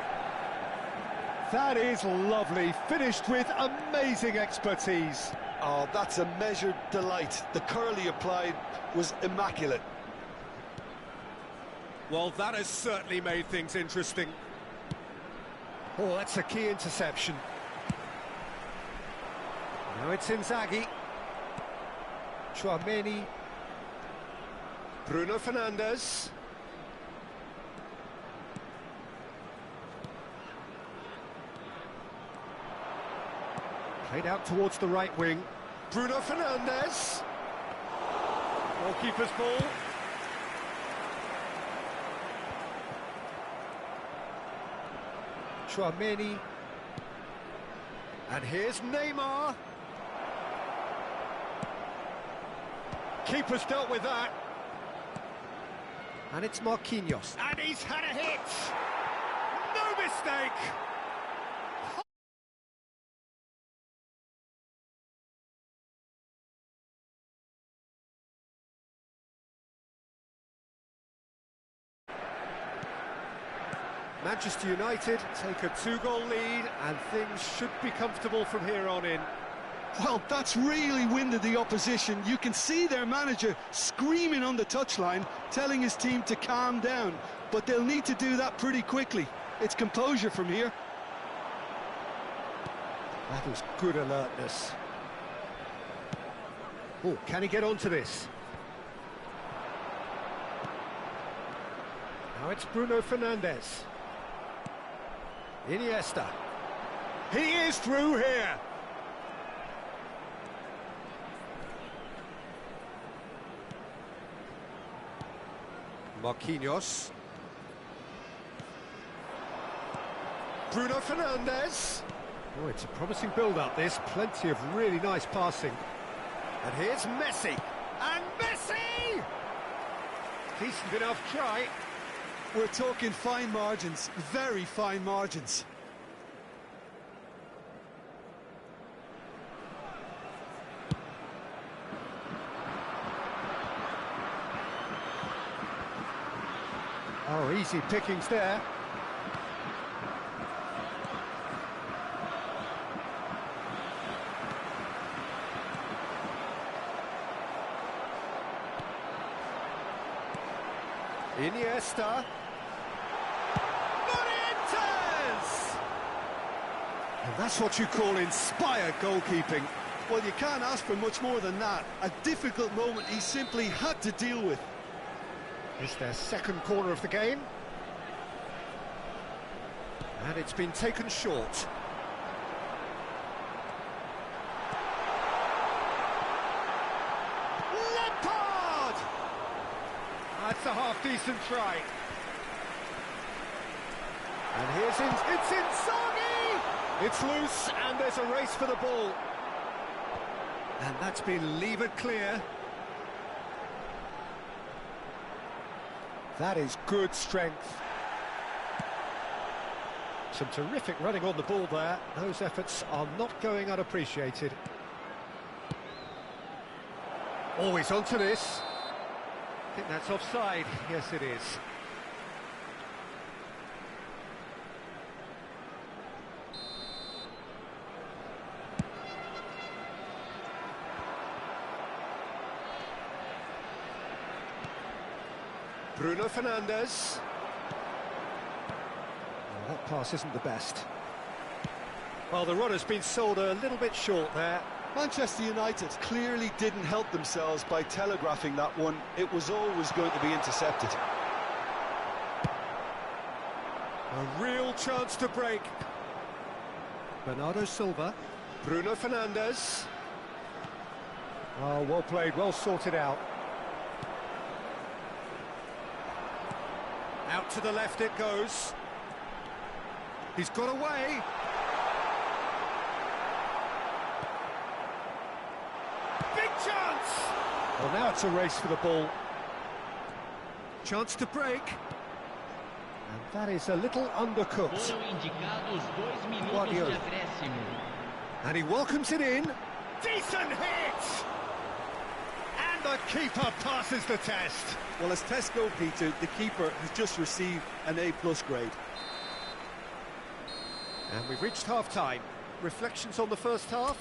That is lovely, finished with amazing expertise. Oh, that's a measured delight. The curl he applied was immaculate. Well, that has certainly made things interesting. Oh, that's a key interception. Now it's Inzaghi. Chouameni. Bruno Fernandes. Played out towards the right wing. Bruno Fernandes. Goalkeeper's ball. Chouameni. And here's Neymar. Keeper's dealt with that. And it's Marquinhos. And he's had a hit! No mistake! Manchester United take a 2-goal lead and things should be comfortable from here on in. Well, that's really winded the opposition. You can see their manager screaming on the touchline, telling his team to calm down. But they'll need to do that pretty quickly. It's composure from here. That is good alertness. Oh, can he get onto this? Now it's Bruno Fernandes. Iniesta. He is through here. Marquinhos. Bruno Fernandes. Oh, it's a promising build-up, this. Plenty of really nice passing. And here's Messi. And Messi! Decent enough try. We're talking fine margins, very fine margins. Oh, easy pickings there. Iniesta. Morientes! And that's what you call inspired goalkeeping. Well, you can't ask for much more than that. A difficult moment he simply had to deal with. It's their second corner of the game. And it's been taken short. Lampard! That's a half-decent try. And here's it's Inzaghi! It's loose, and there's a race for the ball. And that's been levered clear. That is good strength. Some terrific running on the ball there. Those efforts are not going unappreciated. Always onto this. I think that's offside. Yes, it is. Bruno Fernandes. Oh, that pass isn't the best. Well, the runner's been sold a little bit short there. Manchester United clearly didn't help themselves by telegraphing that one. It was always going to be intercepted. A real chance to break. Bernardo Silva. Bruno Fernandes. Oh, well played, well sorted out. Out to the left it goes. He's got away. Big chance! Well, now it's a race for the ball. Chance to break. And that is a little undercooked. Foram indicados 2 minutos de Guardiola. acréscimo. And he welcomes it in. Decent hit! And the keeper passes the test. Well, as tests go, Peter, the keeper has just received an A+ grade. And we've reached half-time. Reflections on the first half?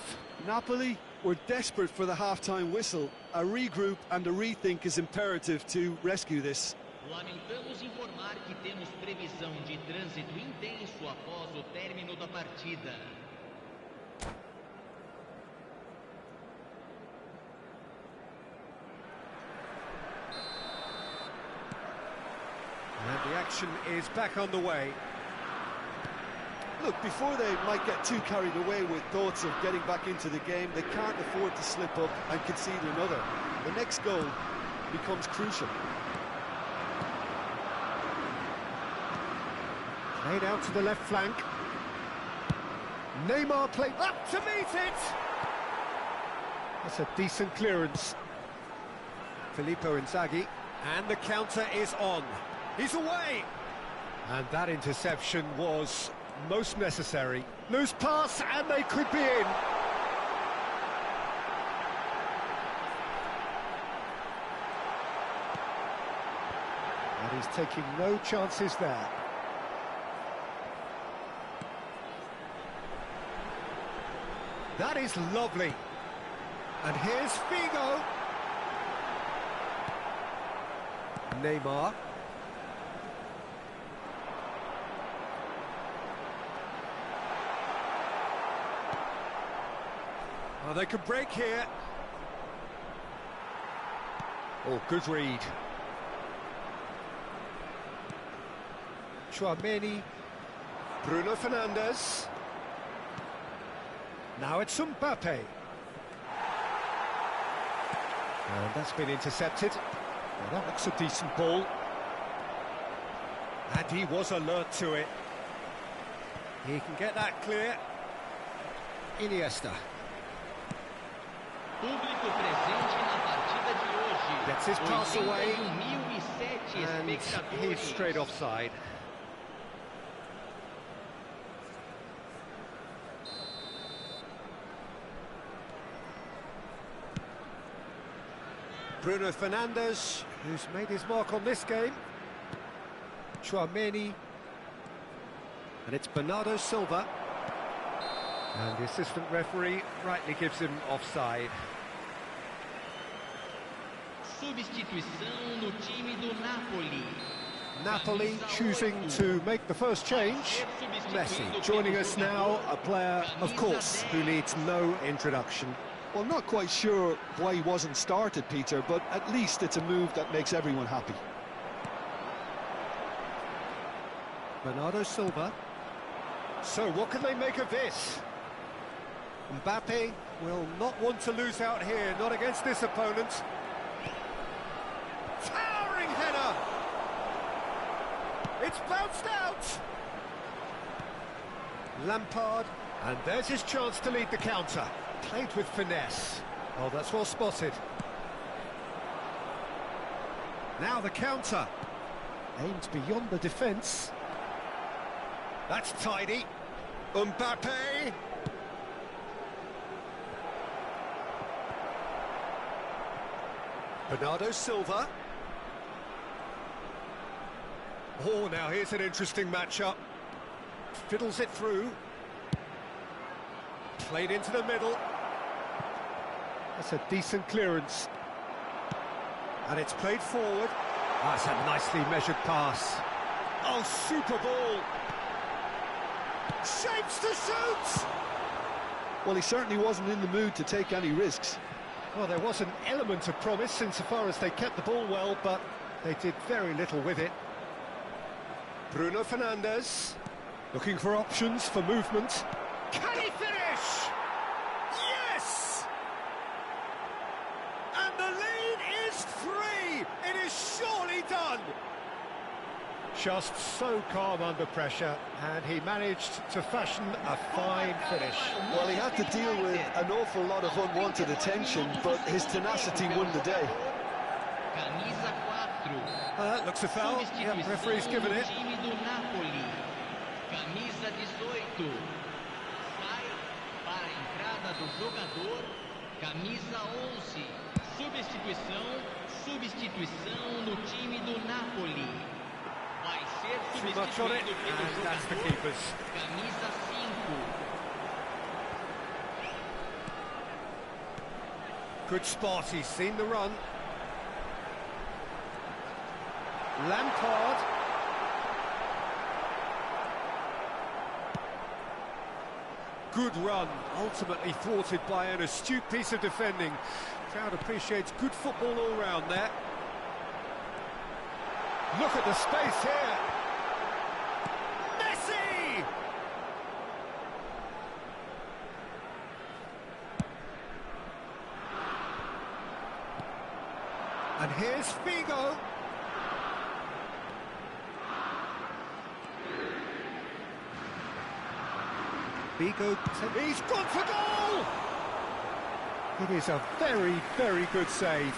Napoli were desperate for the half-time whistle. A regroup and a rethink is imperative to rescue this. Lamentamos informar que temos previsão de trânsito intenso após o término da partida. And the action is back on the way. Look, before they might get too carried away with thoughts of getting back into the game, they can't afford to slip up and concede another. The next goal becomes crucial. Played out to the left flank. Neymar played up to meet it! That's a decent clearance. Filippo Inzaghi. And the counter is on. He's away! And that interception was most necessary. Loose pass, and they could be in. And he's taking no chances there. That is lovely. And here's Figo. Neymar. Oh, they could break here. Oh, good read. Chouameni. Bruno Fernandes. Now it's Mbappe. And that's been intercepted. Well, that looks a decent ball. And he was alert to it. He can get that clear. Iniesta. Público presente na partida de hoje. Gets his pass away. 81.007 And espectadores. he's straight offside. Bruno Fernandes, who's made his mark on this game. Chouameni. And it's Bernardo Silva. And the assistant referee rightly gives him offside. Substituição no time do Napoli. Napoli choosing to make the first change. Messi joining us now, a player, of course, who needs no introduction. Well, not quite sure why he wasn't started, Peter, but at least it's a move that makes everyone happy. Bernardo Silva. So what can they make of this? Mbappe will not want to lose out here, not against this opponent. Towering header! It's bounced out! Lampard And there's his chance to lead the counter. Played with finesse. Oh, that's well spotted. Now the counter. Aimed beyond the defence. That's tidy. Mbappe. Bernardo Silva. Oh, now here's an interesting matchup. Fiddles it through. Played into the middle. That's a decent clearance. And it's played forward. That's a nicely measured pass. Oh, super ball. Shapes to shoot! Well, he certainly wasn't in the mood to take any risks. Well, there was an element of promise insofar as they kept the ball well, but they did very little with it. Bruno Fernandes, looking for options for movement. Can he finish? Yes! And the lead is 3! It is surely done! Just so calm under pressure, and he managed to fashion a fine finish. Well, he had to deal with an awful lot of unwanted attention, but his tenacity won the day. That looks a foul. Yep, referee's given it. Time do Napoli. Camisa 18. Sai para a entrada do jogador. Camisa 11. Substituição no time do Napoli. Vai ser Too much on it, substituído pelo and that's the jogador. keepers. Camisa 5. Good spot, he's seen the run. Lampard. Good run, ultimately thwarted by an astute piece of defending. Crowd appreciates good football all round there. Look at the space here. Messi! And here's Figo. Figo, he's gone for goal! It is a very, very good save.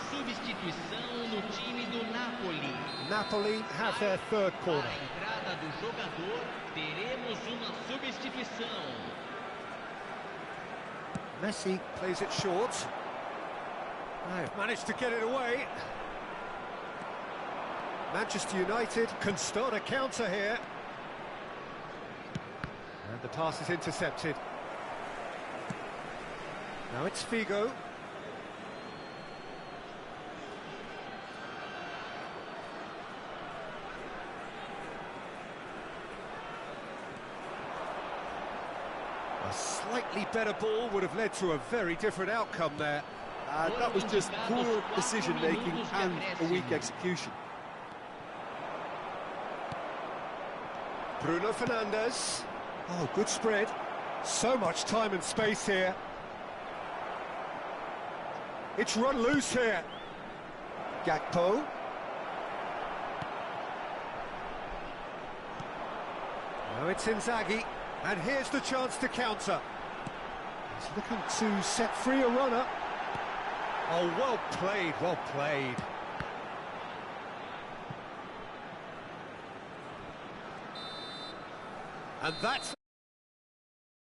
Substituição no time do Napoli. Napoli have their third corner. Para a entrada do jogador, teremos uma substituição. Messi plays it short. They've managed to get it away. Manchester United can start a counter here. And the pass is intercepted. Now it's Figo. A slightly better ball would have led to a very different outcome there. That was just poor decision-making and a weak execution. Bruno Fernandes. Oh, good spread. So much time and space here. It's run loose here. Gakpo. Now it's Inzaghi. And here's the chance to counter. He's looking to set free a runner. Oh, well played, well played. And that's...